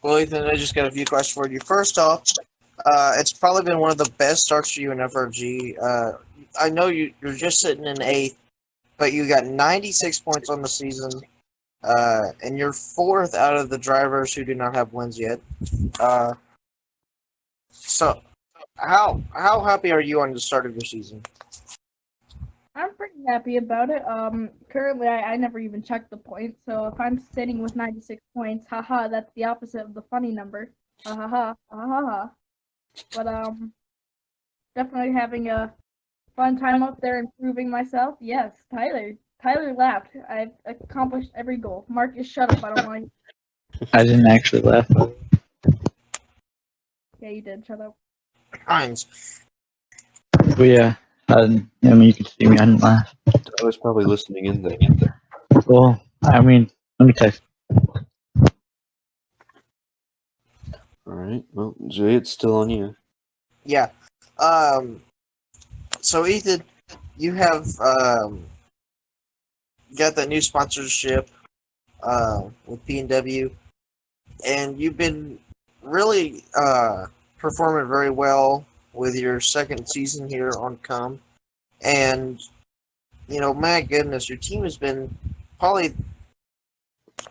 Well, Ethan, I just got a few questions for you. First off, it's probably been one of the best starts for you in FRG. I know you're just sitting in 8th, but you got 96 points on the season, and you're 4th out of the drivers who do not have wins yet. So, how happy are you on the start of your season? I'm pretty happy about it. Currently, I never even checked the points, so if I'm sitting with 96 points, haha, that's the opposite of the funny number. Ha ha ha, ha ha ha. But, definitely having a fun time up there improving myself. Yes, Tyler laughed. I've accomplished every goal. Marcus, shut up, I don't want to. I didn't actually laugh. Yeah, you did, shut up. Hines. But yeah, I mean, you can see me. I didn't laugh. I was probably listening in there. Well, I mean, let me text. All right. Well, Jay, it's still on you. Yeah. So Ethan, you have got that new sponsorship with P&W, and you've been really performing very well with your second season here on Com. And, my goodness, your team has been probably,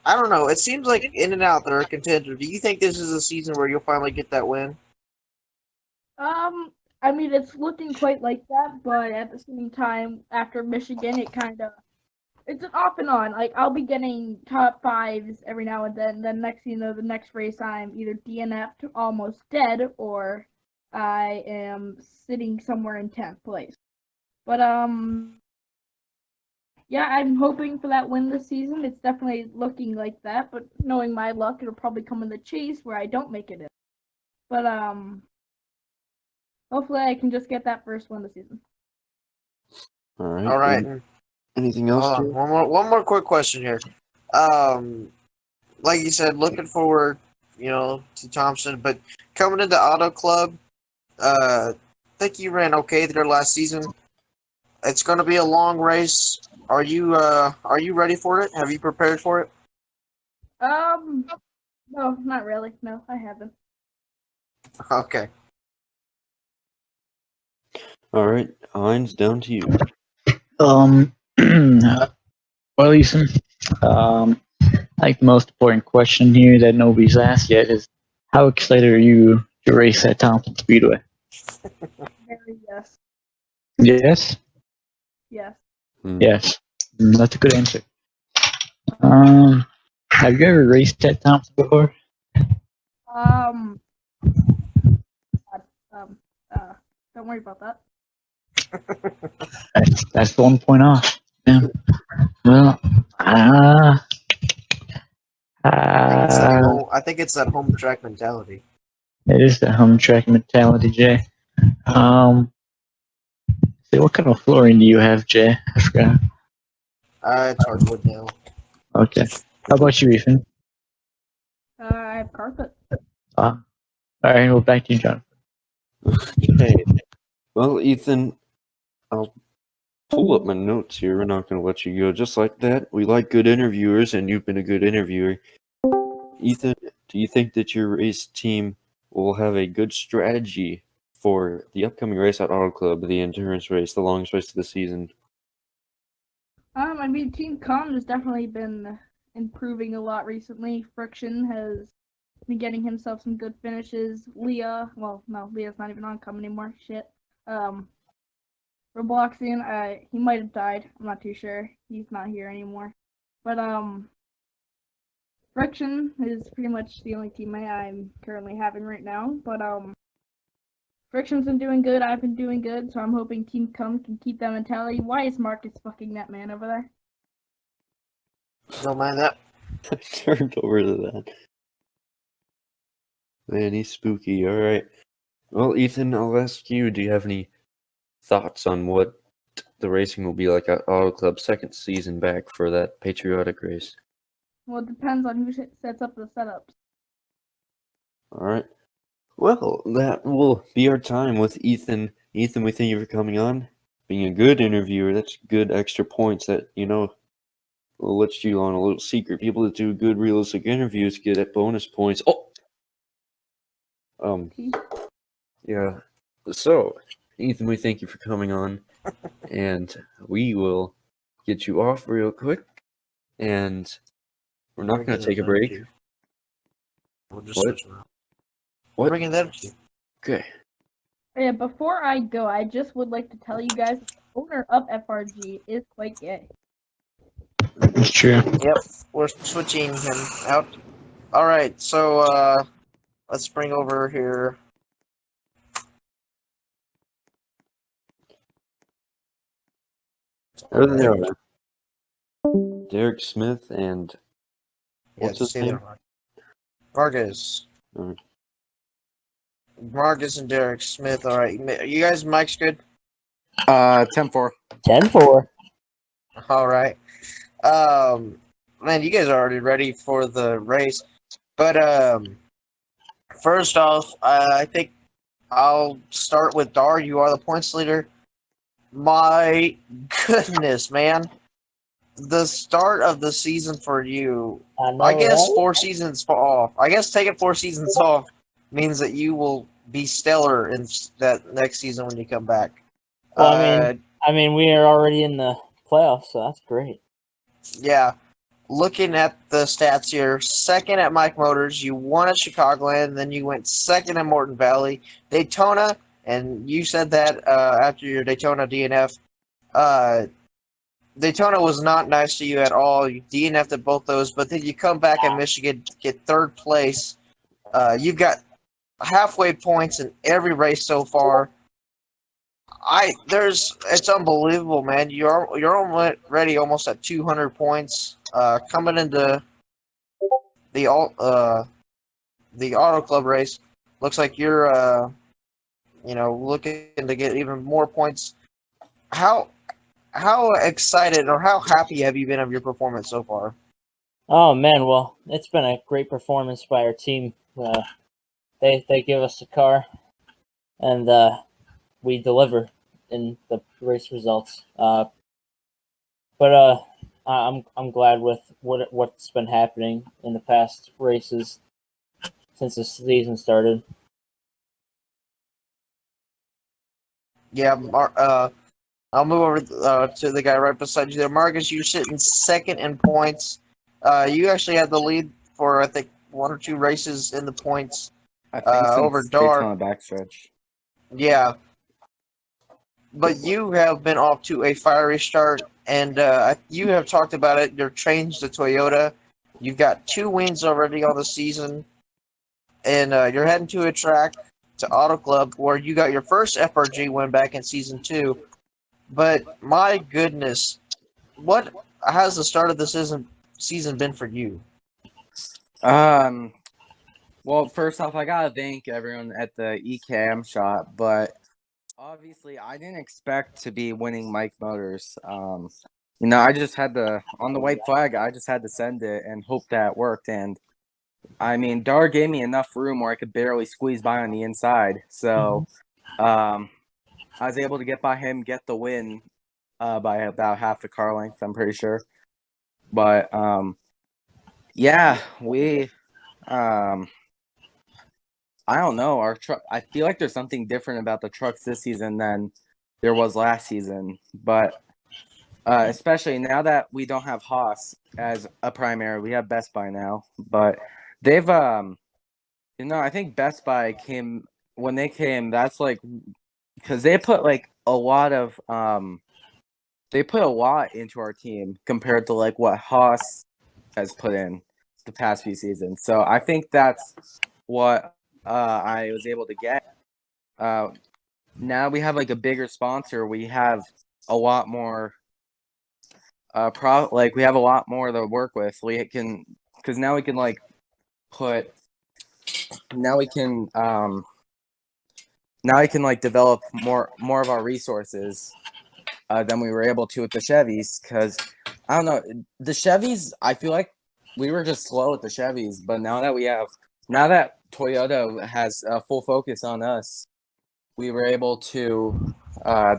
I don't know, it seems like in and out they're a contender. Do you think this is a season where you'll finally get that win? I mean, it's looking quite like that, but at the same time, after Michigan, it's an off and on. Like, I'll be getting top fives every now and then. Then next, the next race, I'm either DNF'd, almost dead, or I am sitting somewhere in 10th place. But, yeah, I'm hoping for that win this season. It's definitely looking like that, but knowing my luck, it'll probably come in the chase where I don't make it in. But, hopefully I can just get that first win this season. All right. All right. Anything else? Hold on, one more quick question here. Like you said, looking forward, to Thompson, but coming into Auto Club, I think you ran okay there last season. It's going to be a long race. Are you ready for it? Have you prepared for it? No, not really. No, I haven't. Okay. All right, Heinz, down to you. Well, Ethan, I think the most important question here that nobody's asked yet is how excited are you to race at Thompson Speedway? Very yes. Yes? Yes. Yes. That's a good answer. Have you ever raced at Thompson before? Um, don't worry about that. That's 1 point off. Yeah. Well, I think it's that home track mentality. it is the home track mentality, Jay. See, what kind of flooring do you have, Jay? I forgot. It's hardwood now. Okay. How about you, Ethan? I have carpet. All right, well, back to you, John. Okay. Well, Ethan, I'll pull up my notes here. We're not going to let you go just like that. We like good interviewers, and you've been a good interviewer. Ethan, do you think that your race team will have a good strategy for the upcoming race at Auto Club, the endurance race, the longest race of the season? I mean, Team Com has definitely been improving a lot recently. Friction has been getting himself some good finishes. Leah's not even on Com anymore. Shit. Robloxian, he might have died. I'm not too sure. He's not here anymore. But, Friction is pretty much the only teammate I'm currently having right now. But, Friction's been doing good. I've been doing good. So I'm hoping Team Com can keep that mentality. Why is Marcus fucking that man over there? Don't mind that. I turned over to that. Man, he's spooky. All right. Well, Ethan, I'll ask you, do you have any thoughts on what the racing will be like at Auto Club's second season back for that patriotic race? Well, it depends on who sets up the setups. All right. Well, that will be our time with Ethan. Ethan, we thank you for coming on, being a good interviewer. That's good extra points that, will let you on a little secret. People that do good, realistic interviews get at bonus points. Yeah. So, Ethan, we thank you for coming on, and we will get you off real quick, and we're not going to take a break. We'll just What? switch around. What? Bringing that up to you. Okay. Yeah, before I go, I just would like to tell you guys the owner of FRG is quite gay. That's true. Yep, we're switching him out. All right, so let's bring over here. There they are. Derek Smith and what's his name? Marcus. All right. Marcus and Derek Smith. All right, you guys, mic's good. 10-4. 10-4. All right. Man, you guys are already ready for the race, but first off, I think I'll start with Dar. You are the points leader. My goodness, man. The start of the season for you, I guess 4 seasons off. I guess taking 4 seasons off means that you will be stellar in that next season when you come back. Well, I mean, we are already in the playoffs, so that's great. Yeah. Looking at the stats here, second at Mike Motors, you won at Chicagoland, then you went second at Morton Valley, Daytona, and you said that after your Daytona DNF. Daytona was not nice to you at all. You DNF'd at both those, but then you come back at Michigan, get third place. You've got halfway points in every race so far. It's unbelievable, man. You're already almost at 200 points. Coming into the auto club race, looks like you're looking to get even more points. How excited or how happy have you been of your performance so far? Oh man, well, it's been a great performance by our team. They give us the car, and we deliver in the race results. But I'm glad with what's been happening in the past races since the season started. Yeah, I'll move over to the guy right beside you there. Marcus, you're sitting second in points. You actually had the lead for, I think, one or two races in the points I think since over Dar. Daytona backstretch. Yeah. But you have been off to a fiery start, and you have talked about it. You're changed to Toyota. You've got 2 wins already on the season, and you're heading to a track to Auto Club where you got your first FRG win back in season 2. But my goodness, what has the start of the season been for you? Well, first off, I gotta thank everyone at the EKM shop, but obviously, I didn't expect to be winning Mike Motors. I just had on the white flag, I just had to send it and hope that worked. And I mean, Dar gave me enough room where I could barely squeeze by on the inside. So, I was able to get by him, get the win by about half the car length, I'm pretty sure. But, yeah, we, I don't know. Our truck. I feel like there's something different about the trucks this season than there was last season. But especially now that we don't have Haas as a primary, we have Best Buy now. But they've, I think Best Buy came when they came. That's like because they put like a lot of, they put a lot into our team compared to like what Haas has put in the past few seasons. So I think that's what I was able to get. Now we have like a bigger sponsor. We have a lot more we have a lot more to work with. We can because now we can like put now we can like develop more of our resources than we were able to with the Chevys. Because I don't know, the Chevys, I feel like we were just slow with the Chevys, but now that Toyota has full focus on us, we were able to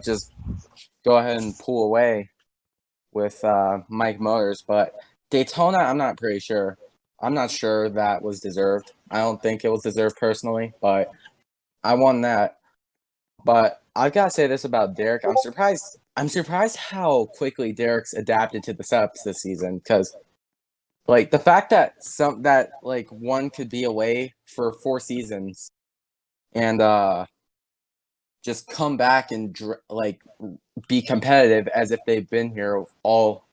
just go ahead and pull away with Mike Motors. But Daytona, I'm not pretty sure. I'm not sure that was deserved. I don't think it was deserved personally, but I won that. But I've got to say this about Derek. I'm surprised how quickly Derek's adapted to the setups this season. Because like the fact that like one could be away for 4 seasons and just come back and like be competitive as if they've been here all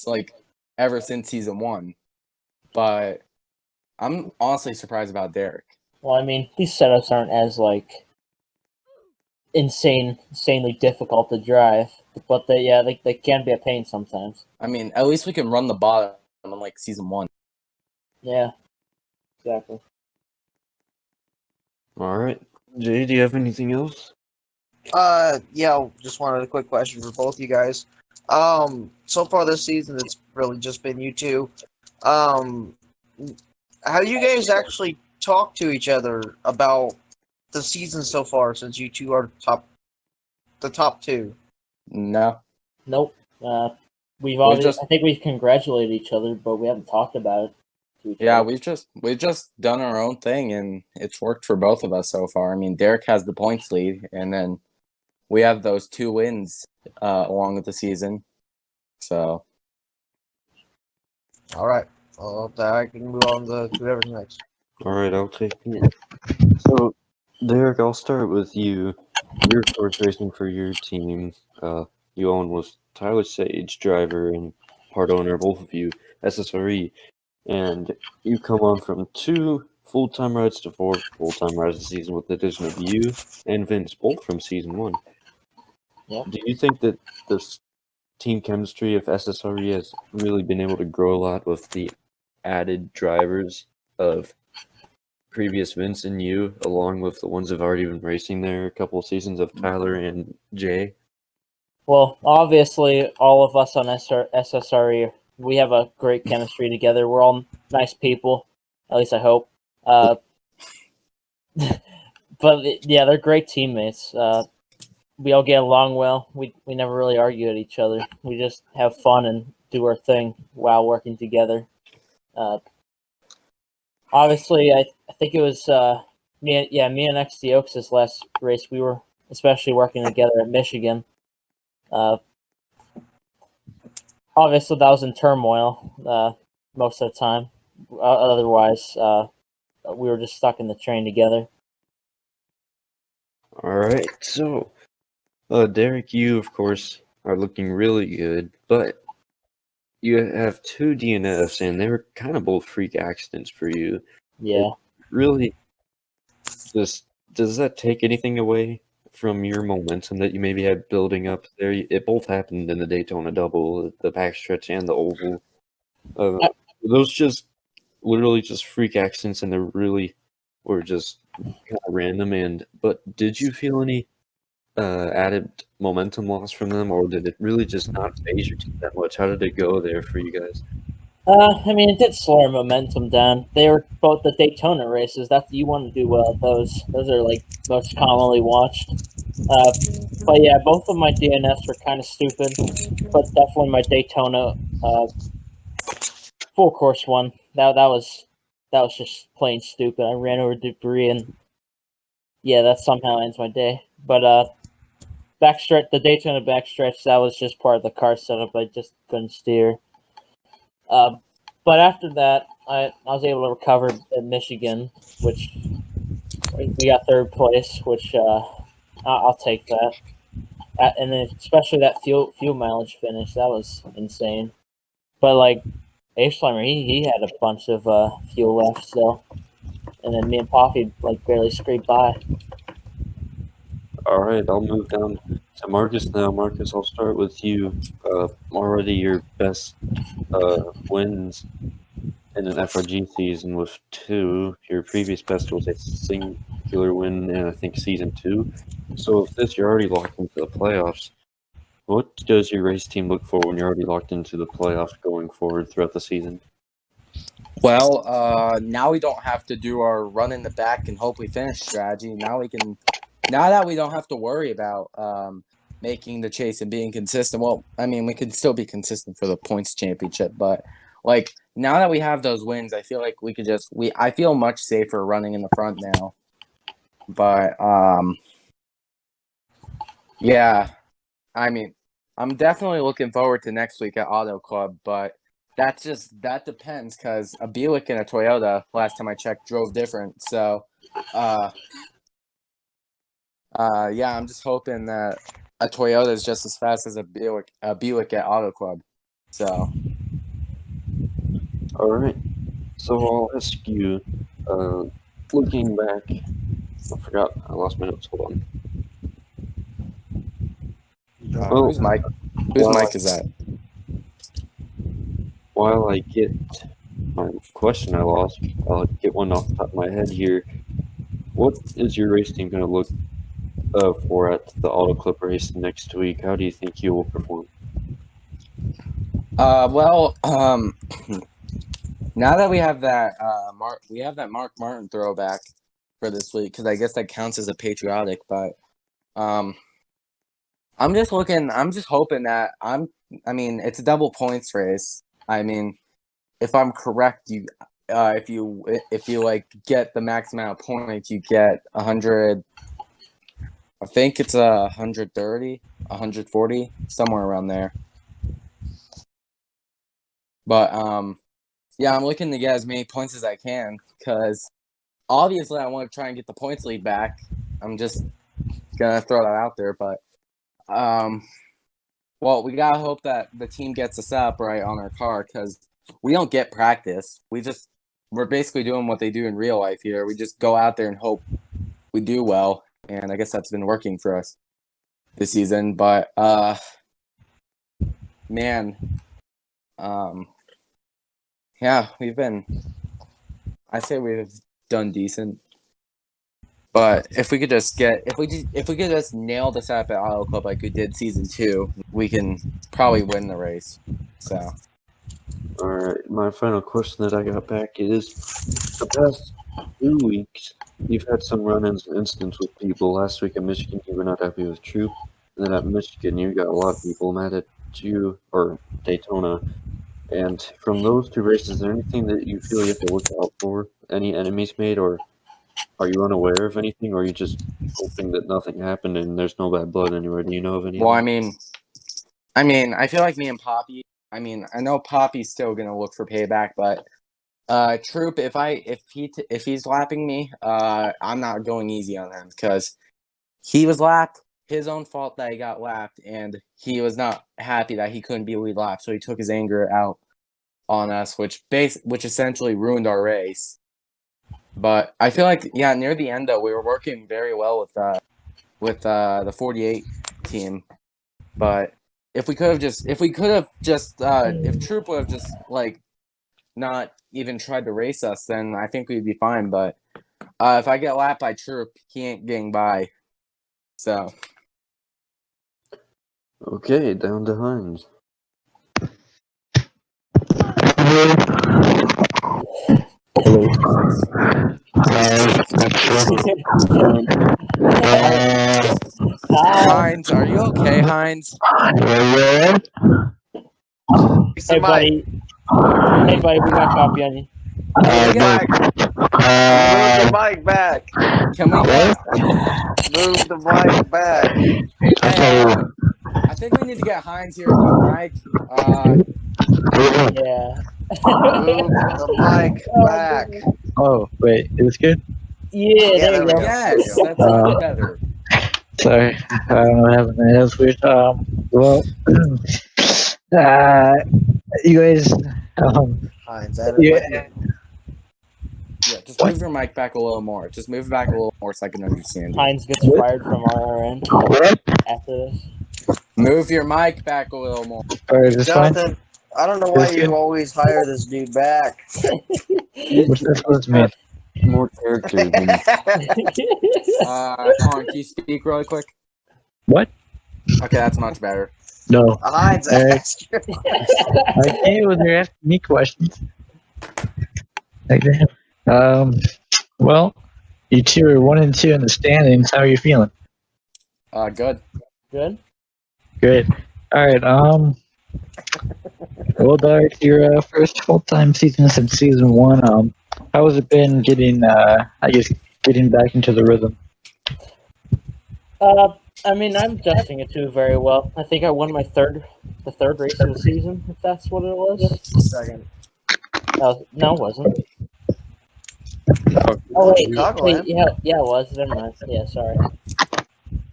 like ever since season 1. But I'm honestly surprised about Derek. Well, I mean, these setups aren't as like insanely difficult to drive, but they can be a pain sometimes. I mean, at least we can run the bottom on like season 1. Yeah, exactly. All right. Jay, do you have anything else? Yeah, just wanted a quick question for both you guys. So far this season, it's really just been you two. Have you guys actually talked to each other about the season so far, since you two are the top 2? No. Nope. I think we've congratulated each other, but we haven't talked about it. to each Yeah, other. we've just done our own thing, and it's worked for both of us so far. I mean, Derek has the points lead, and then we have those 2 wins along with the season. So All right. I can move on to whoever's next. All right, I'll take it. So, Derek, I'll start with you. You're, of course, racing for your team. You own with Tyler Sage, driver, and part owner, both of you, SSRE. And you come on from 2 full-time rides to 4 full-time rides this season with the addition of you and Vince, both from season 1. Yeah. Do you think that this team chemistry of SSRE has really been able to grow a lot with the added drivers of previous Vince and you, along with the ones who've already been racing there a couple of seasons of Tyler and Jay? Well, obviously, all of us on SSRE, we have a great chemistry together. We're all nice people, at least I hope. But yeah, they're great teammates. We all get along well. We never really argue at each other. We just have fun and do our thing while working together. Obviously, I think it was me and XD Oaks this last race. We were especially working together at Michigan. Obviously, that was in turmoil most of the time. Otherwise, we were just stuck in the train together. All right, so Derek, you of course are looking really good, but you have 2 DNFs, and they were kind of both freak accidents for you. Yeah. Really, does that take anything away from your momentum that you maybe had building up there? It both happened in the Daytona Double, the backstretch, and the Oval. Were those just literally just freak accidents, and they really were just kind of random. But did you feel any added momentum loss from them, or did it really just not phase your team that much? How did it go there for you guys? I mean, it did slow our momentum down. They were both the Daytona races. That you want to do well at those. Those are like most commonly watched. But yeah, both of my DNFs were kind of stupid, but definitely my Daytona full course one. That was just plain stupid. I ran over debris, and yeah, that somehow ends my day. But backstretch, the Daytona backstretch, that was just part of the car setup. I just couldn't steer. But after that, I was able to recover at Michigan, which we got 3rd place, which I'll take that. And then especially that fuel mileage finish, that was insane. But like H-Slimer, he had a bunch of fuel left still, and then me and Poppy like barely scraped by. All right, I'll move down to Marcus now. Marcus, I'll start with you. Already your best wins in an FRG season with 2. Your previous best was a singular win in, I think, season 2. So with this, you're already locked into the playoffs. What does your race team look for when you're already locked into the playoffs going forward throughout the season? well, now we don't have to do our run in the back and hope we finish strategy. Now that we don't have to worry about making the chase and being consistent. Well, I mean, we can still be consistent for the points championship, but like now that we have those wins, I feel like we could I feel much safer running in the front now. But yeah, I mean, I'm definitely looking forward to next week at Auto Club, but that depends because a Buick and a Toyota last time I checked drove different. So yeah, I'm just hoping that a Toyota is just as fast as a Buick at Auto Club. So All right. So I'll ask you, looking back, I lost my notes. Hold on. Well, whose mic while is that? while I get my question I lost, I'll get one off the top of my head here. What is your race team going to look for at the Auto Club race next week? How do you think you will perform? Well, now that we have that Mark Martin throwback for this week, because I guess that counts as a patriotic, but I'm just hoping that I mean, it's a double points race. I mean, if I'm correct, if you like get the max amount of points, you get 100. I think it's 130, 140, somewhere around there. But yeah, I'm looking to get as many points as I can because obviously I want to try and get the points lead back. I'm just gonna throw that out there, but well, we gotta hope that the team gets us up right on our car because we don't get practice. We're basically doing what they do in real life here. We just go out there and hope we do well, and I guess that's been working for us this season. But man, yeah, I say we've done decent. But if we could just nail this up at Auto Club like we did season 2, we can probably win the race. So All right, my final question that I got back is: the past 2 weeks, you've had some run-ins and incidents with people. Last week at Michigan, you were not happy with Troop, and then at Michigan, you got a lot of people mad at you, or Daytona. And from those 2 races, is there anything that you feel you have to look out for? Any enemies made, or are you unaware of anything, or are you just hoping that nothing happened and there's no bad blood anywhere? Do you know of anything? well, I mean, I feel like me and Poppy. I mean, I know Poppy's still gonna look for payback, but Troop, if he's lapping me, I'm not going easy on him because he was lapped. His own fault that he got lapped, and he was not happy that he couldn't be lead lap, so he took his anger out on us, which essentially ruined our race. But I feel like near the end though, we were working very well with the 48 team. But if Troop would have just like not even tried to race us, then I think we'd be fine. But if I get lapped by Troop, he ain't getting by. So Okay, down to Hines. Hines, are you okay, Hines? Hey, buddy. Hey, buddy, we got copy on you. Can we get, Move the mic back. can we get Move the mic back. hey, I think we need to get Hines here, a new mic. Yeah. Move the mic back. Oh, wait, is this good? Yeah, there you go. Yes, that's a lot better. Sorry, I don't know what happened there. That was weird. Well, you guys, Hines, add yeah, it. Yeah, just move your mic back a little more. Just move it back a little more so I can understand you. Hines gets fired from RRN after this. Move your mic back a little more. or is this fine? Jonathan, I don't know why Is this you good? always hire this dude back. What's this supposed to mean? More character than Colin, can you speak really quick? What? Okay, that's much better. No. Hines, ask you. I can't when they're asking me questions. Like that. Well, you two are 1 and 2 in the standings. How are you feeling? Good. Good? Great. All right. Well, Dart, your first full-time season since season 1. How has it been getting back into the rhythm? I mean, I'm adjusting it to very well. I think I won the third race of the season, if that's what it was. Second. No, it wasn't. Oh wait, Chicago, yeah, it was. Never mind. Yeah, sorry.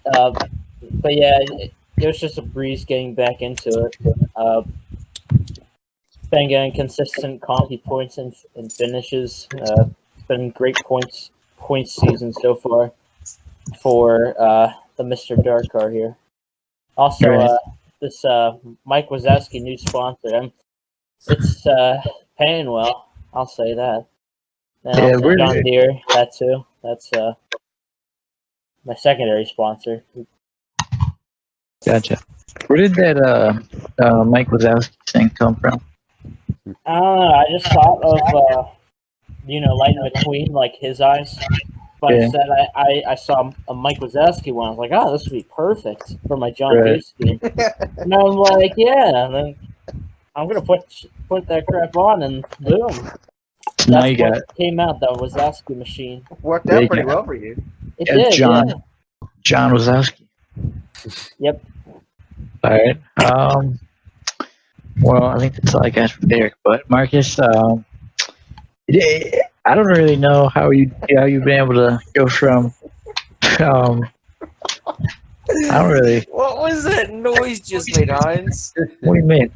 But yeah, it was just a breeze getting back into it. Been getting consistent compy points and finishes. It's been great points season so far for the Mr. Dark car here. Also, Right. this Mike Wazowski new sponsor. It's paying well. I'll say that. And Yeah, also John Deere, that too. That's my secondary sponsor. Gotcha. Where did that Mike Wazowski thing come from? I don't know. I just thought of Lightning McQueen, like his eyes. But Yeah. instead, I saw a Mike Wazowski one. I was like, oh, this would be perfect for my John Deere scheme. And I'm like, yeah. And then I'm gonna put that crap on, and boom. So now you what got came out, the Wazowski machine. Worked Yeah, out you pretty got- well for you. It Yeah, did, John. yeah. John Wazowski. Yep. All right. Well, I think that's all I got from Derek. But Marcus, I don't really know how you've been able to go from. I don't really. What was that noise just made, Heinz? What do you mean?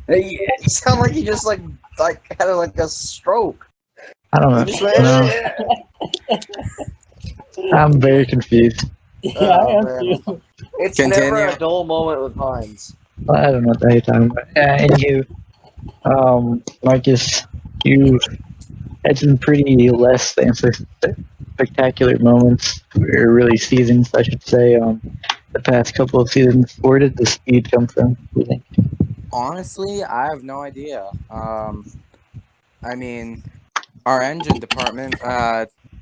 Hey, It sounded like you just like had a stroke. I don't know. You just went. No, I'm very confused. Yeah, Oh, I am man. too. It's Continue. never a dull moment with Heinz. I don't know what you're talking about. And you, Marcus, you had some pretty less than spectacular moments, or really seasons, I should say, the past couple of seasons. Where did the speed come from, do you think? Honestly, I have no idea. I mean, our engine department,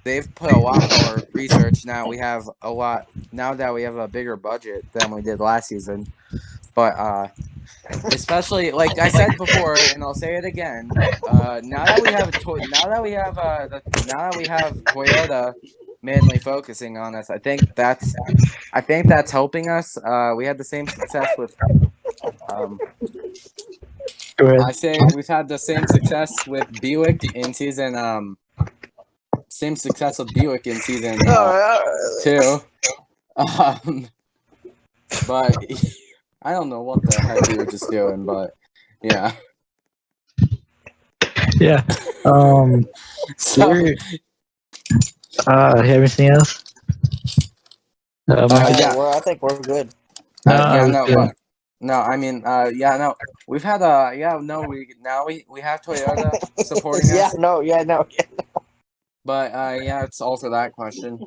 they've put a lot more research. Now we have a lot. Now that we have a bigger budget than we did last season, but especially like I said before, and I'll say it again. Now that we have Toyota mainly focusing on us, I think that's helping us. We had the same success with. Go ahead. I say we've had the same success with Buick in season same success with Buick in season 2. But I don't know what the heck we were just doing, but yeah. Yeah. So You have anything else? Marcus? yeah. Well, I think we're good. No, Yeah, I was no, gonna- but no, I mean, yeah, no, we've had we have Toyota supporting Yeah, us, no, yeah, no, yeah. but yeah, it's all for that question.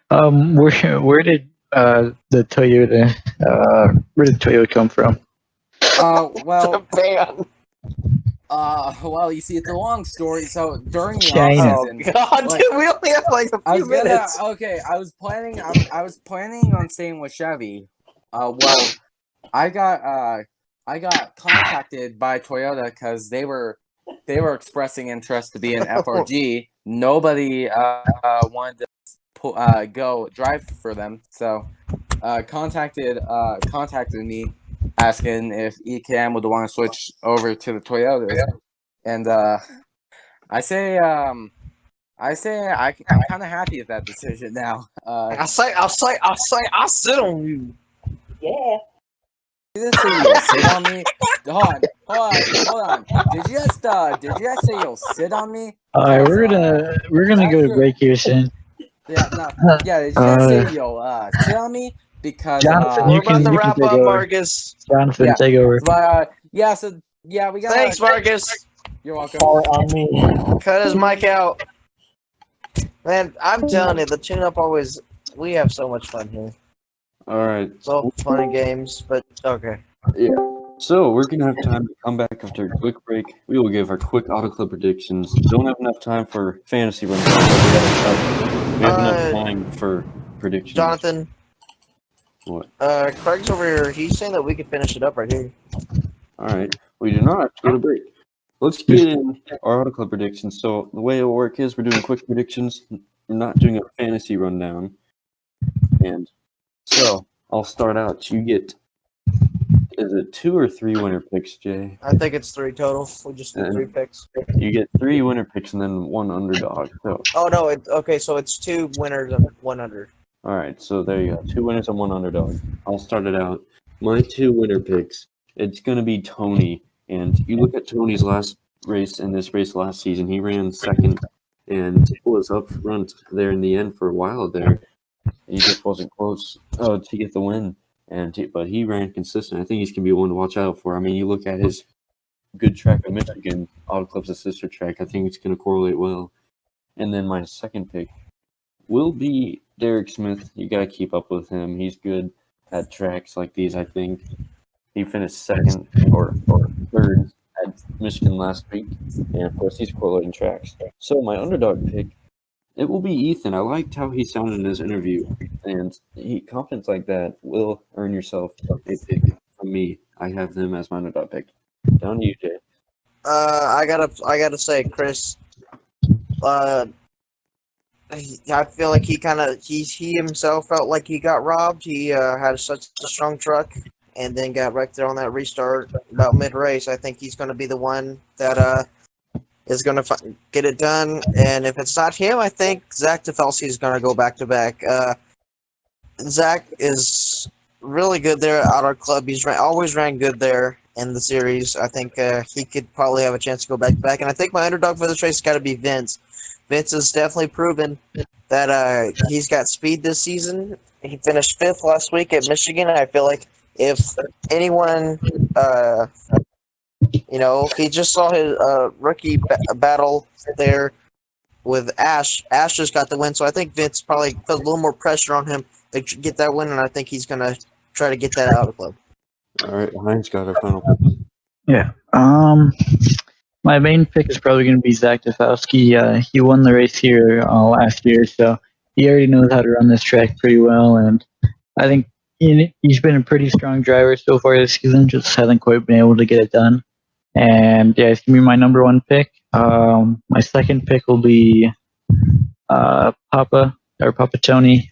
where did the Toyota where did Toyota come from? Well, Japan. well, you see, it's a long story. So during the China. off Oh season, God, like, dude, we only have like a I few was gonna minutes. okay. I was planning on staying with Chevy. Well, I got contacted by Toyota because they were expressing interest to be in FRG. Nobody wanted to go drive for them, so contacted me asking if EKM would want to switch over to the Toyotas, and I'm kind of happy with that decision now. I'll sit on you. Yeah. Did you just say you'll sit on me? Hold on. Did you just say you'll sit on me? All right, 'Cause, we're gonna go to after- break here soon. Yeah, no, yeah. Did you just say you'll sit on me? Because Jonathan, We're you about to can wrap take up, over. Marcus. Jonathan, Yeah. take over. But yeah, so yeah, we got. Thanks, Marcus. You're welcome. Power on me. Cut his mic out. Man, I'm telling you, the tune-up always. We have so much fun here. all right. It's all fun and games, but okay. So we're gonna have time to come back after a quick break. We will give our quick auto club predictions. Don't have enough time for fantasy runs. We have enough time for predictions. Jonathan. What? Craig's over here. He's saying that we could finish it up right here. All right. We do not have to go to break. Let's get in our auto club predictions. So the way it'll work is we're doing quick predictions. We're not doing a fantasy rundown. And so I'll start out. You get. Is it 2 or 3 winner picks, Jay? I think it's 3 total. We just did 3 picks. You get 3 winner picks and then 1 underdog. So, Oh no! Okay, so it's 2 winners and 1 under. all right. So there you go. 2 winners and 1 underdog. I'll start it out. My 2 winner picks. It's going to be Tony. And you look at Tony's last race in this race last season. He ran second and was up front there in the end for a while there. He just wasn't close to get the win. But he ran consistent. I think he's going to be one to watch out for. I mean, you look at his good track at Michigan, Auto Club's a sister track. I think it's going to correlate well. And then my second pick will be Derek Smith. You got to keep up with him. He's good at tracks like these, I think. He finished second or third at Michigan last week. And, of course, he's correlating tracks. So my underdog pick, it will be Ethan. I liked how he sounded in his interview. And confidence like that will earn yourself a pick from me. I have them as my underdog pick. Down to you, Jay. I gotta say, Chris I feel like he himself felt like he got robbed. He had such a strong truck, and then got wrecked there on that restart about mid race. I think he's going to be the one that is going to get it done. And if it's not him, I think Zach DeFelsi is going to go back to back. Zach is really good there at our club. He's always ran good there in the series. I think he could probably have a chance to go back to back. And I think my underdog for this race has got to be Vince. Vince has definitely proven that he's got speed this season. He finished 5th last week at Michigan. I feel like if anyone, he just saw his rookie battle there with Ash. Ash just got the win, so I think Vince probably put a little more pressure on him to get that win, and I think he's going to try to get that out of the club. All right, Heinz got our final pick. Yeah. My main pick is probably going to be Zach Defowski. He won the race here last year, so he already knows how to run this track pretty well, and I think he's been a pretty strong driver so far this season, just hasn't quite been able to get it done. And yeah, it's going to be my number 1 pick. My second pick will be Papa Tony.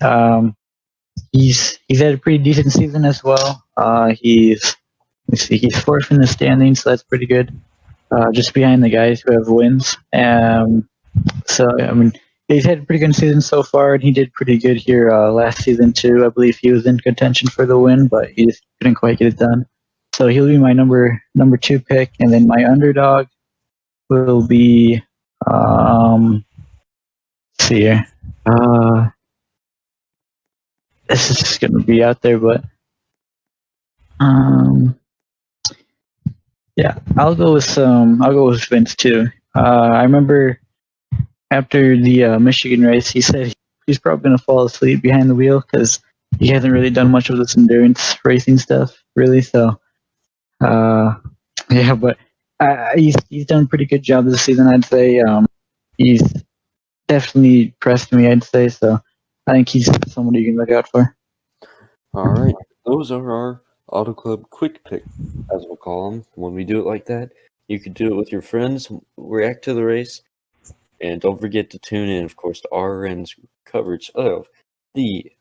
He's had a pretty decent season as well. He's 4th in the standings, so that's pretty good. Just behind the guys who have wins. So I mean, he's had a pretty good season so far, and he did pretty good here last season too. I believe he was in contention for the win, but he just couldn't quite get it done. So he'll be my number 2 pick, and then my underdog will be let's see here. This is just gonna be out there, but yeah, I'll go with Vince too. I remember after the Michigan race, he said he's probably gonna fall asleep behind the wheel because he hasn't really done much of this endurance racing stuff, really. So, yeah, but he's done a pretty good job this season, I'd say. He's definitely impressed me, I'd say. So, I think he's somebody you can look out for. All right, those are our Auto Club quick pick, as we'll call them. When we do it like that, you could do it with your friends, react to the race, and don't forget to tune in, of course, to RRN's coverage of the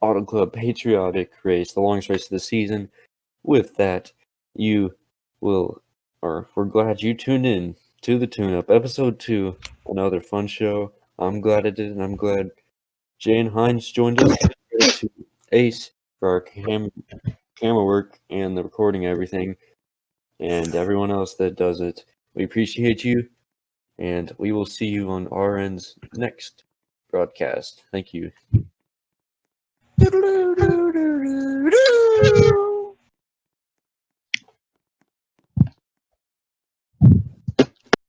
Auto Club Patriotic Race, the longest race of the season. With that, we're glad you tuned in to the Tune-Up, Episode 2, another fun show. I'm glad I did, and I'm glad Jay and Heinz joined us. To Ace for our camera work and the recording and everything, and everyone else that does it. We appreciate you, and we will see you on RN's next broadcast. Thank you.